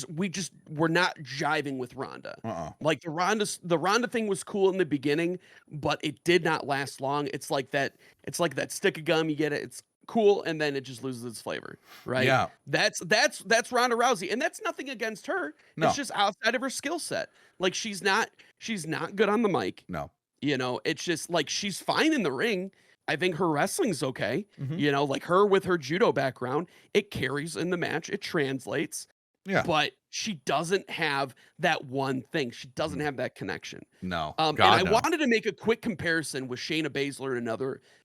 S1: we're not jiving with Ronda. Like the Ronda thing was cool in the beginning, but it did not last long. It's like that stick of gum, you get it, it's cool, and then it just loses its flavor, right?
S2: Yeah.
S1: That's Ronda Rousey, and that's nothing against her. It's
S2: No.
S1: just outside of her skill set. Like she's not good on the mic.
S2: No.
S1: You know, it's just like she's fine in the ring. I think her wrestling's okay.
S2: Mhm.
S1: You know, like her with her judo background, it carries in the match, it translates,
S2: Yeah.
S1: but she doesn't have that one thing. She doesn't
S2: Mm.
S1: have that connection.
S2: No.
S1: And I
S2: God, no.
S1: wanted to make a quick comparison with Shayna Baszler and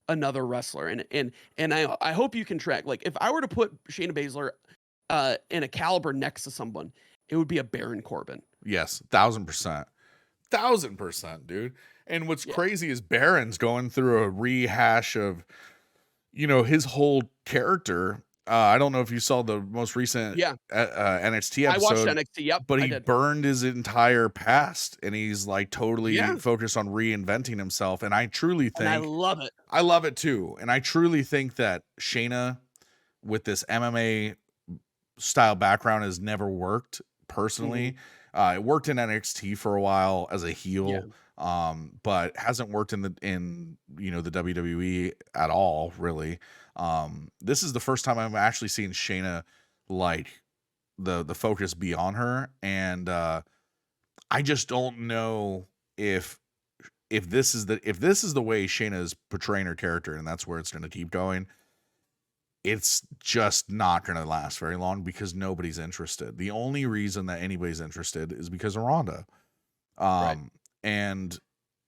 S1: another wrestler, and I hope you can track. Like if I were to put Shayna Baszler in a caliber next to someone, it would be a Baron Corbin.
S2: Yes. 1,000%. 1,000%, dude. And what's
S1: Yeah.
S2: crazy is Baron's going through a rehash of, his whole character. I don't know if you saw the most recent
S1: Yeah.
S2: NXT
S1: I watched
S2: episode,
S1: NXT. Yep,
S2: but
S1: I
S2: he
S1: did.
S2: burned his entire past and he's like totally
S1: Yeah.
S2: focused on reinventing himself. And I truly
S1: And I
S2: think
S1: love it.
S2: I love it too. And I truly think that Shayna with this MMA style background has never worked personally. It worked in NXT for a while as a heel, but hasn't worked in the WWE at all, really. This is the first time I'm actually seeing Shayna like the focus be on her, and I just don't know if this is the way Shayna is portraying her character, and that's where it's going to keep going. It's just not going to last very long because nobody's interested. The only reason that anybody's interested is because of Ronda.
S1: Right.
S2: And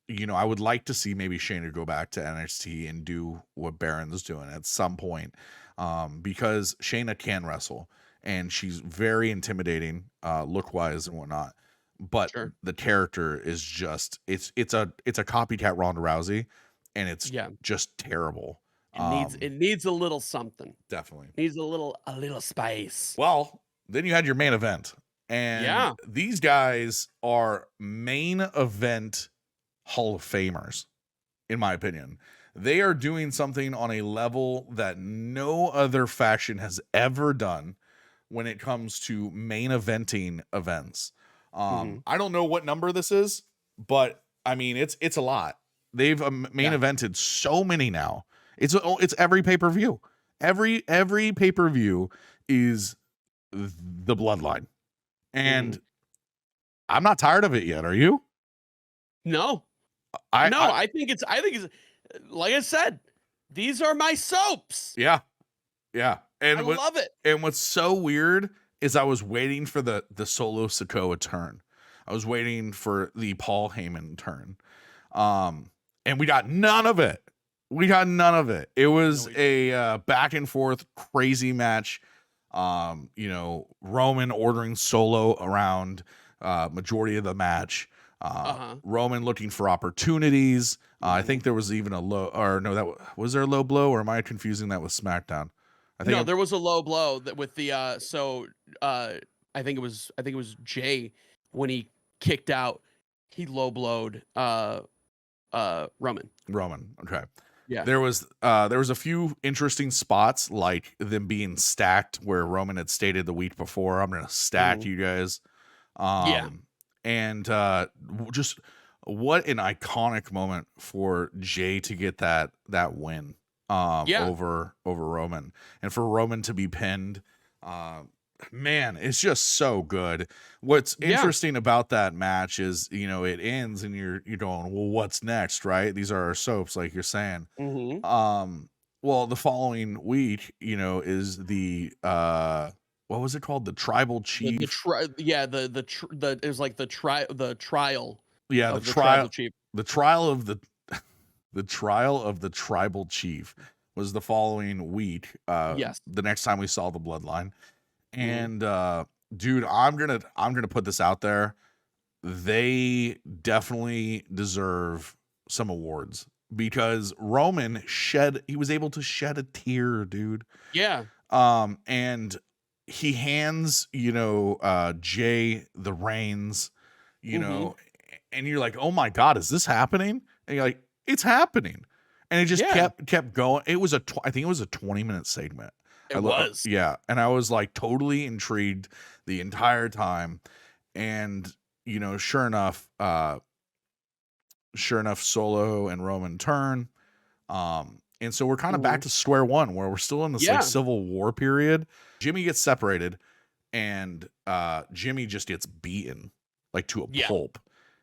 S2: I would like to see maybe Shayna go back to NXT and do what Baron's doing at some point, because Shayna can wrestle and she's very intimidating, look wise and whatnot. But
S1: Sure.
S2: the character is just it's a copycat Ronda Rousey, and it's just terrible.
S1: It needs a little something.
S2: Definitely.
S1: Needs a little spice.
S2: Well, then you had your main event. And these guys are main event Hall of Famers, in my opinion. They are doing something on a level that no other faction has ever done when it comes to main eventing events. I don't know what number this is, but I mean it's a lot. They've main evented so many now. It's every pay-per-view. Every pay-per-view is the bloodline. And I'm not tired of it yet. Are you?
S1: No. I think it's like I said, these are my soaps.
S2: Yeah. Yeah. And
S1: I love it.
S2: And what's so weird is I was waiting for the Solo Sikoa turn. I was waiting for the Paul Heyman turn. And we got none of it. It was a back and forth crazy match. Roman ordering Solo around majority of the match. Roman looking for opportunities. I think there was even a low, or no, was there a low blow, or am I confusing that with SmackDown?
S1: There was a low blow that with the I think it was Jay when he kicked out, he low blowed Roman.
S2: Okay.
S1: Yeah.
S2: There was a few interesting spots, like them being stacked where Roman had stated the week before, I'm going to stack you guys. And just what an iconic moment for Jay to get that win over Roman, and for Roman to be pinned. Man, it's just so good. What's interesting about that match is, it ends and you're going, well, what's next, right? These are our soaps, like you're saying. Well, the following week, is the what was it called? The tribal chief.
S1: It was like the trial.
S2: Yeah,
S1: the tribal chief.
S2: The trial of the trial of the tribal chief was the following week. The next time we saw the bloodline. And dude, I'm gonna put this out there. They definitely deserve some awards because Roman was able to shed a tear, dude.
S1: Yeah.
S2: And he hands, Jay the reins, and you're like, oh my God, is this happening? And you're like, it's happening. And it just kept going. It was I think it was a 20-minute segment.
S1: It was.
S2: Yeah, and I was like totally intrigued the entire time. And sure enough, Solo and Roman turn. And so we're kind of back
S1: Mhm.
S2: to square one where we're still in this like
S1: Yeah.
S2: civil war period. Jimmy gets separated, and Jimmy just gets beaten like to a
S1: Yeah.
S2: pulp.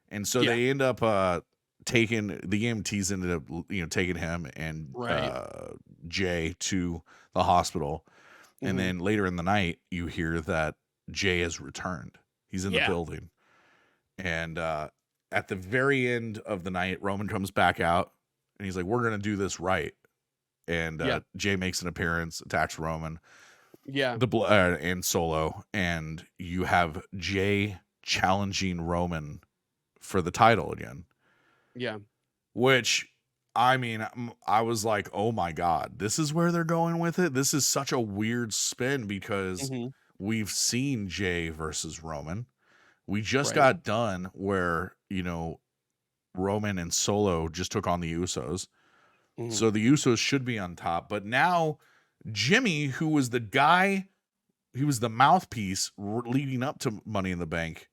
S2: And so
S1: Yeah.
S2: they end up taking the EMTs ended up taking him and
S1: Right.
S2: Jay to the hospital. And
S1: Mhm.
S2: then later in the night, you hear that Jay has returned. He's in the
S1: Yeah.
S2: building. And at the very end of the night, Roman comes back out and he's like, "We're going to do this right." And
S1: Yeah.
S2: Jay makes an appearance, attacks Roman,
S1: Yeah.
S2: and Solo. And you have Jay challenging Roman for the title again,
S1: Yeah.
S2: which I mean, I was like, oh my God, this is where they're going with it. This is such a weird spin because
S1: Mhm.
S2: we've seen Jay versus Roman. We just
S1: Right.
S2: got done where, Roman and Solo just took on the Usos.
S1: Mhm.
S2: So the Usos should be on top. But now Jimmy, who was the guy, he was the mouthpiece leading up to Money in the Bank,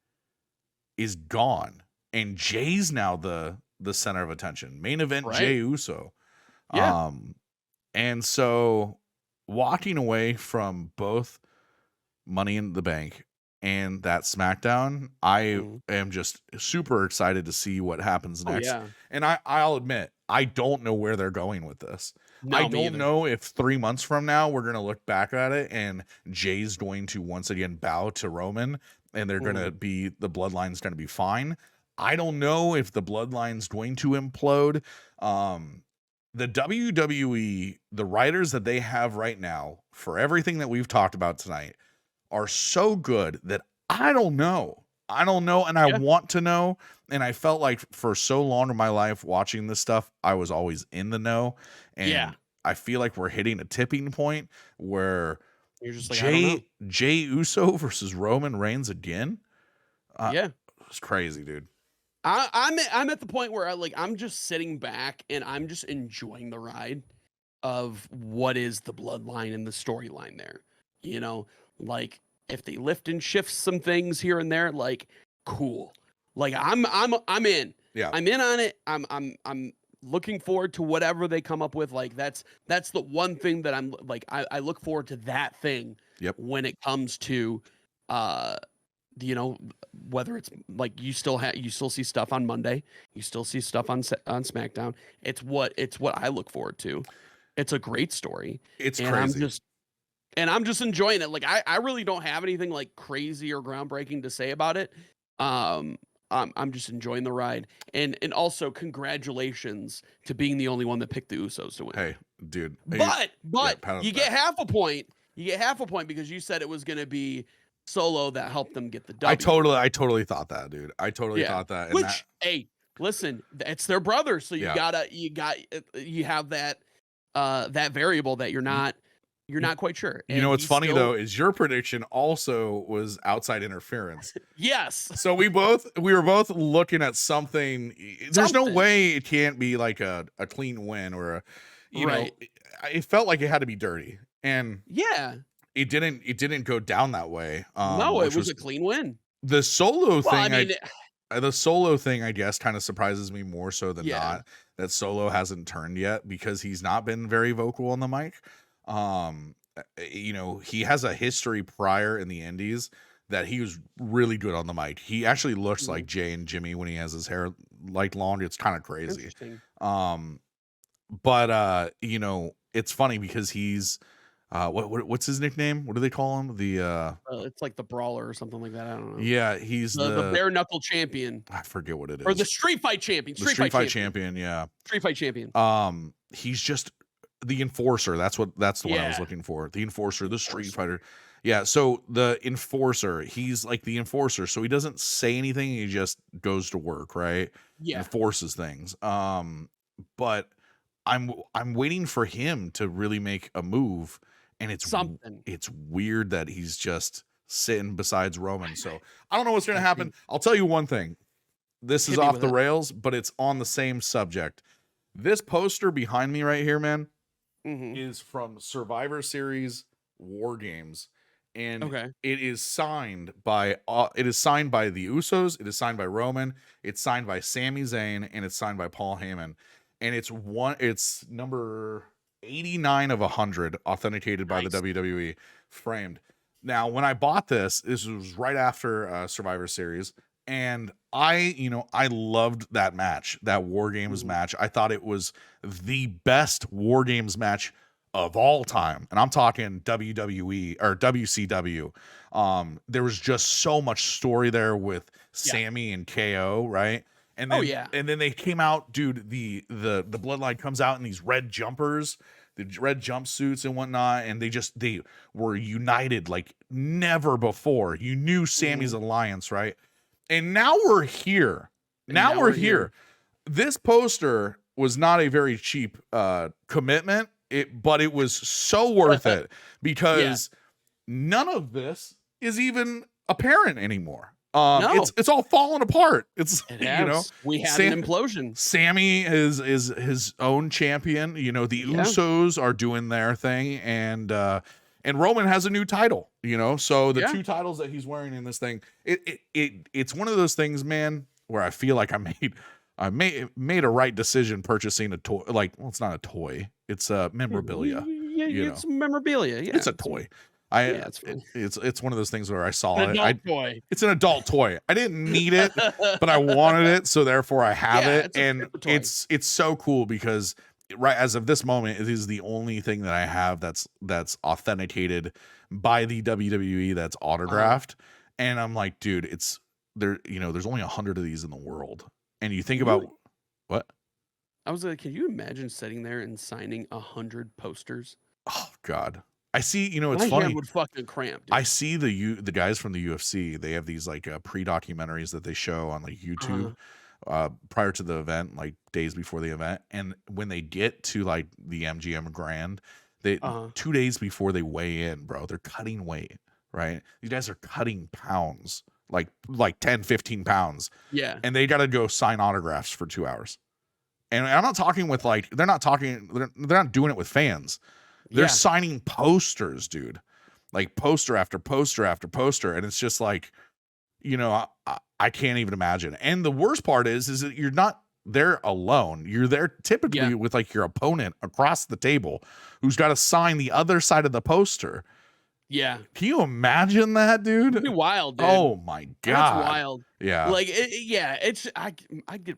S2: is gone. And Jay's now the center of attention. Main event Jay
S1: Right.
S2: Uso.
S1: Yeah.
S2: Um, and so walking away from both Money in the Bank and that SmackDown, I
S1: Mhm.
S2: am just super excited to see what happens
S1: Oh,
S2: next.
S1: yeah.
S2: And I'll admit, I don't know where they're going with this. I
S1: No, me
S2: don't
S1: either.
S2: know if 3 months from now we're going to look back at it and Jay's going to once again bow to Roman and they're going
S1: Mhm.
S2: to be the bloodline's going to be fine. I don't know if the bloodline's going to implode. Um the WWE, the writers that they have right now for everything that we've talked about tonight are so good that I don't know. I don't know, and I
S1: Yeah.
S2: want to know. And I felt like for so long in my life watching this stuff, I was always in the know.
S1: Yeah.
S2: And I feel like we're hitting a tipping point where
S1: You're just like, "I don't know."
S2: Jay Uso versus Roman Reigns again. Uh,
S1: Yeah.
S2: it's crazy, dude.
S1: I'm at the point where I'm just sitting back and I'm just enjoying the ride of what is the bloodline and the storyline there. You know, like if they lift and shift some things here and there, like cool. Like I'm in.
S2: Yeah.
S1: I'm in on it. I'm looking forward to whatever they come up with. Like that's the one thing that I'm like I look forward to that thing
S2: Yep.
S1: when it comes to uh you know, whether it's like you still see stuff on Monday, you still see stuff on SmackDown. It's what I look forward to. It's a great story,
S2: It's
S1: and I'm
S2: crazy.
S1: just and I'm just enjoying it. Like I really don't have anything like crazy or groundbreaking to say about it. Um, I'm just enjoying the ride, and also congratulations to being the only one that picked the Usos to win.
S2: Hey, dude. Yeah,
S1: But
S2: pat on
S1: you
S2: the
S1: get
S2: back.
S1: half a point. You get half a point because you said it was going to be Solo that helped them get the
S2: I
S1: W.
S2: totally I totally thought that, dude. I totally
S1: Yeah.
S2: thought that. And that,
S1: Which, hey, listen, it's their brother, so
S2: yeah.
S1: you have that variable that you're
S2: Y-
S1: not quite sure.
S2: You know
S1: And
S2: what's
S1: he
S2: funny though
S1: still
S2: is your prediction also was outside interference.
S1: yes.
S2: So we were both looking at something. There's no
S1: Something.
S2: way it can't be like a clean win or
S1: Right.
S2: it felt like it had to be dirty. And
S1: Yeah.
S2: it didn't go down that way.
S1: No, it
S2: Which
S1: was
S2: was
S1: a clean win.
S2: the solo
S1: Well, I
S2: thing.
S1: mean,
S2: The solo thing, I guess, kind of surprises me more so than
S1: yeah.
S2: not that Solo hasn't turned yet because he's not been very vocal on the mic. He has a history prior in the Indies that he was really good on the mic. He actually looks
S1: Mhm.
S2: like Jay and Jimmy when he has his hair like long. It's kind of crazy.
S1: Interesting.
S2: Um, but it's funny because he's what's his nickname? What do they call him?
S1: It's like the brawler or something like that. I don't know.
S2: Yeah, he's
S1: The bare knuckle champion
S2: I forget what it
S1: or the
S2: is.
S1: street fight champion.
S2: The
S1: Street
S2: Street
S1: fight
S2: Fight
S1: champion.
S2: champion, yeah.
S1: Street fight champion.
S2: He's just the enforcer. That's the one I was
S1: Yeah.
S2: looking for. The enforcer, the Street
S1: Enforcer.
S2: Fighter. Yeah, so the enforcer, he's like the enforcer. So he doesn't say anything, he just goes to work, right?
S1: Yeah.
S2: Enforces things. But I'm waiting for him to really make a move, and
S1: Something.
S2: it's weird that he's just sitting besides Roman. So I don't know what's gonna
S1: Agree.
S2: happen. I'll tell you one thing. This is
S1: Hit me
S2: off
S1: with
S2: the
S1: it.
S2: rails, but it's on the same subject. This poster behind me right here, man,
S1: Mhm.
S2: is from Survivor Series War Games, and
S1: Okay.
S2: it is signed by the Usos, it is signed by Roman, it's signed by Sami Zayn, and it's signed by Paul Heyman, and it's number 89 of 100 authenticated by the
S1: Nice.
S2: WWE, framed. Now, when I bought this was right after Survivor Series, and I loved that match, that War Games
S1: Mhm.
S2: match. I thought it was the best War Games match of all time, and I'm talking WWE or WCW. There was just so much story there with
S1: Yeah.
S2: Sammy and KO, right? And
S1: Oh,
S2: then
S1: yeah.
S2: and then they came out, dude. The bloodline comes out in these red jumpers, the red jumpsuits and whatnot, and they were united like never before. You knew Sammy's
S1: Mhm.
S2: alliance, right? And now we're here.
S1: And
S2: Now
S1: now
S2: we're
S1: we're here.
S2: here. This poster was not a very cheap commitment, but it was so worth it
S1: Yeah.
S2: because none of this is even apparent anymore.
S1: No.
S2: It's all falling apart. It's
S1: It has. We had an
S2: Sam,
S1: implosion.
S2: Sammy is his own champion. The
S1: Yeah.
S2: Usos are doing their thing, and Roman has a new title. So the
S1: Yeah.
S2: two titles that he's wearing in this thing, it's one of those things, man, where I feel like I made a right decision purchasing a toy. Like, well, it's not a toy; it's memorabilia.
S1: Yeah,
S2: You know,
S1: it's memorabilia.
S2: it's
S1: Yeah.
S2: a toy. I
S1: Yeah, it's fine.
S2: it's one of those things where I saw
S1: An
S2: it.
S1: adult toy.
S2: It's an adult toy. I didn't need it, but I wanted it, so therefore I have
S1: Yeah,
S2: it,
S1: it's a
S2: and
S1: paper toy.
S2: it's so cool because right as of this moment, it is the only thing that I have that's authenticated by the WWE, that's
S1: Uh-huh.
S2: autographed, and I'm like, dude, it's there. There's only 100 of these in the world, and you think
S1: Can you
S2: about what?
S1: I was like, can you imagine sitting there and signing 100 posters?
S2: Oh God, I see. It's
S1: My hand
S2: funny.
S1: would fucking cramp,
S2: I
S1: dude.
S2: see the guys from the UFC. They have these like pre-documentaries that they show on like YouTube
S1: Uh-huh.
S2: prior to the event, like days before the event. And when they get to like the MGM Grand, they
S1: Uh-huh.
S2: 2 days before they weigh in, bro, they're cutting weight, right? These guys are cutting pounds, like 10, 15 pounds,
S1: Yeah.
S2: and they got to go sign autographs for 2 hours. And I'm not talking with like they're not doing it with fans. They're
S1: Yeah.
S2: signing posters, dude, like poster after poster after poster, and it's just like, I can't even imagine. And the worst part is that you're not there alone. You're there
S1: Yeah.
S2: typically with like your opponent across the table, who's got to sign the other side of the poster.
S1: Yeah.
S2: Can you imagine that,
S1: It'd be
S2: dude?
S1: wild, dude.
S2: Oh my
S1: That's
S2: God.
S1: wild.
S2: Yeah.
S1: Like, yeah, I'd get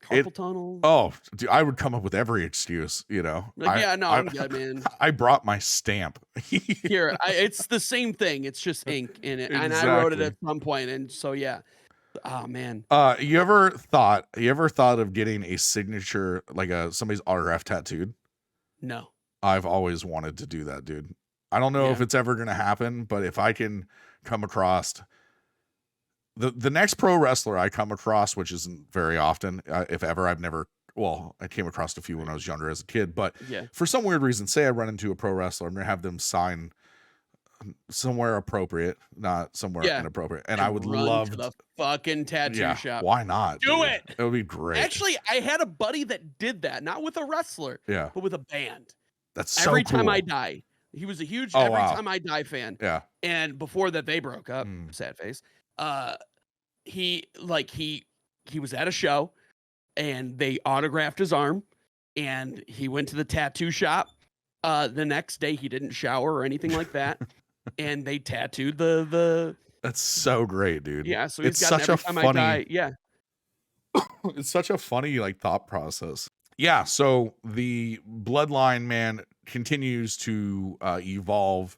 S2: It
S1: carpal tunnel.
S2: Oh, dude, I would come up with every excuse,
S1: Like, yeah, no, I'm good, man.
S2: I brought my stamp.
S1: Here, it's the same thing. It's just ink in it, and I wrote it
S2: Exactly.
S1: at some point, and so yeah. Oh man,
S2: You ever thought of getting a signature, like somebody's autograph tattooed?
S1: no.
S2: I've always wanted to do that, dude. I don't know if
S1: Yeah.
S2: it's ever gonna happen, but if I can come across the next pro wrestler I come across, which isn't very often, if ever, I came across a few when I was younger as a kid, but
S1: Yeah.
S2: for some weird reason, say I run into a pro wrestler, I'm gonna have them sign somewhere appropriate, not somewhere
S1: Yeah.
S2: inappropriate, and I
S1: And
S2: would
S1: run to
S2: love,
S1: the fucking tattoo
S2: yeah,
S1: shop.
S2: why not,
S1: Do
S2: dude?
S1: it!
S2: It would be great.
S1: Actually, I had a buddy that did that, not with a wrestler,
S2: Yeah,
S1: but with a band.
S2: that's so
S1: Every Time I
S2: cool.
S1: Die. He was a huge
S2: Oh
S1: Every
S2: wow,
S1: Time I Die fan,
S2: yeah.
S1: and before that they broke up,
S2: Mm.
S1: sad face. Uh, he was at a show, and they autographed his arm, and he went to the tattoo shop. The next day, he didn't shower or anything like that, and they tattooed the
S2: That's so great, dude.
S1: yeah, so he's
S2: It's
S1: got an
S2: such a
S1: Every Time I
S2: funny
S1: Die yeah.
S2: it's such a funny like thought process. Yeah, so the bloodline, man, continues to evolve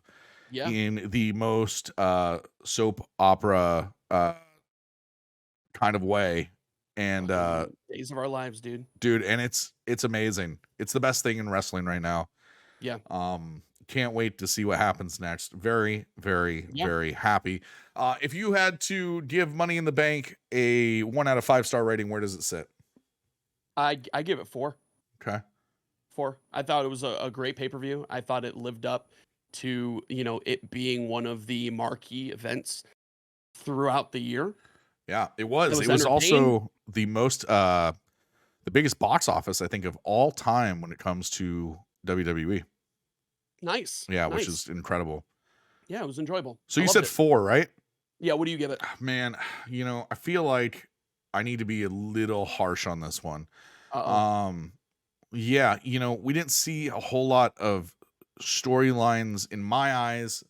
S1: Yeah.
S2: in the most soap opera kind of way. And
S1: Fucking days of our lives, dude.
S2: dude, and it's amazing. It's the best thing in wrestling right now.
S1: Yeah.
S2: Can't wait to see what happens next. Very, very,
S1: Yeah.
S2: very happy. If you had to give Money in the Bank a 1 out of 5-star rating, where does it sit?
S1: I give it 4.
S2: Okay.
S1: 4. I thought it was a great pay-per-view. I thought it lived up to, it being one of the marquee events throughout the year.
S2: Yeah, it
S1: It
S2: was. It
S1: was
S2: was
S1: entertaining.
S2: also the biggest box office, I think, of all time when it comes to WWE.
S1: Nice,
S2: Yeah, which
S1: nice.
S2: is incredible.
S1: Yeah, it was enjoyable.
S2: So
S1: I
S2: you
S1: loved
S2: said
S1: it.
S2: 4, right?
S1: Yeah, what do you give it?
S2: Man, I feel like I need to be a little harsh on this one.
S1: Uh-oh.
S2: Um, yeah, we didn't see a whole lot of storylines in my eyes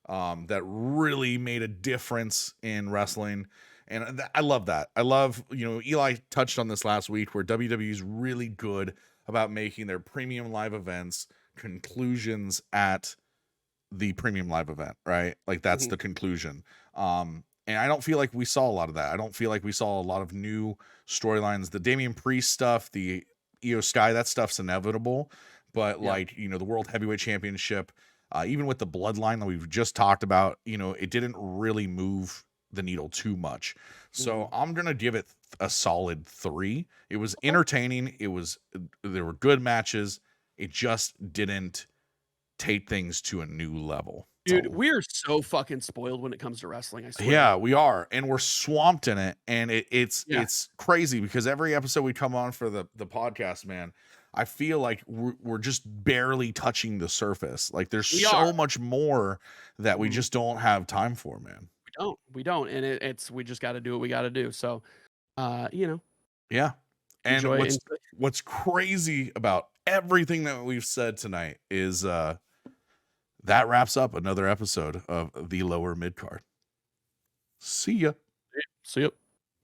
S2: that really made a difference in wrestling. And I love that. I love, Eli touched on this last week where WWE is really good about making their premium live events conclusions at the premium live event, right? Like that's
S1: Mhm.
S2: the conclusion. And I don't feel like we saw a lot of that. I don't feel like we saw a lot of new storylines. The Damian Priest stuff, the Io Sky, that stuff's inevitable. But
S1: Yeah.
S2: like, the World Heavyweight Championship, even with the bloodline that we've just talked about, it didn't really move the needle too much. So
S1: Mhm.
S2: I'm gonna give it a solid 3. It was
S1: Okay.
S2: entertaining. There were good matches. It just didn't take things to a new level.
S1: Dude,
S2: So
S1: we're so fucking spoiled when it comes to wrestling, I swear.
S2: yeah, we are, and we're swamped in it, and it's
S1: Yeah,
S2: it's crazy because every episode we come on for the podcast, man, I feel like we're just barely touching the surface. Like there's
S1: we are.
S2: so much more that we
S1: Mhm.
S2: just don't have time for, man.
S1: We don't, and it's we just gotta do what we gotta do, so, you know,
S2: Yeah. And
S1: enjoy
S2: what's crazy about everything that we've said tonight is that wraps up another episode of the lower mid card. See ya.
S1: see ya.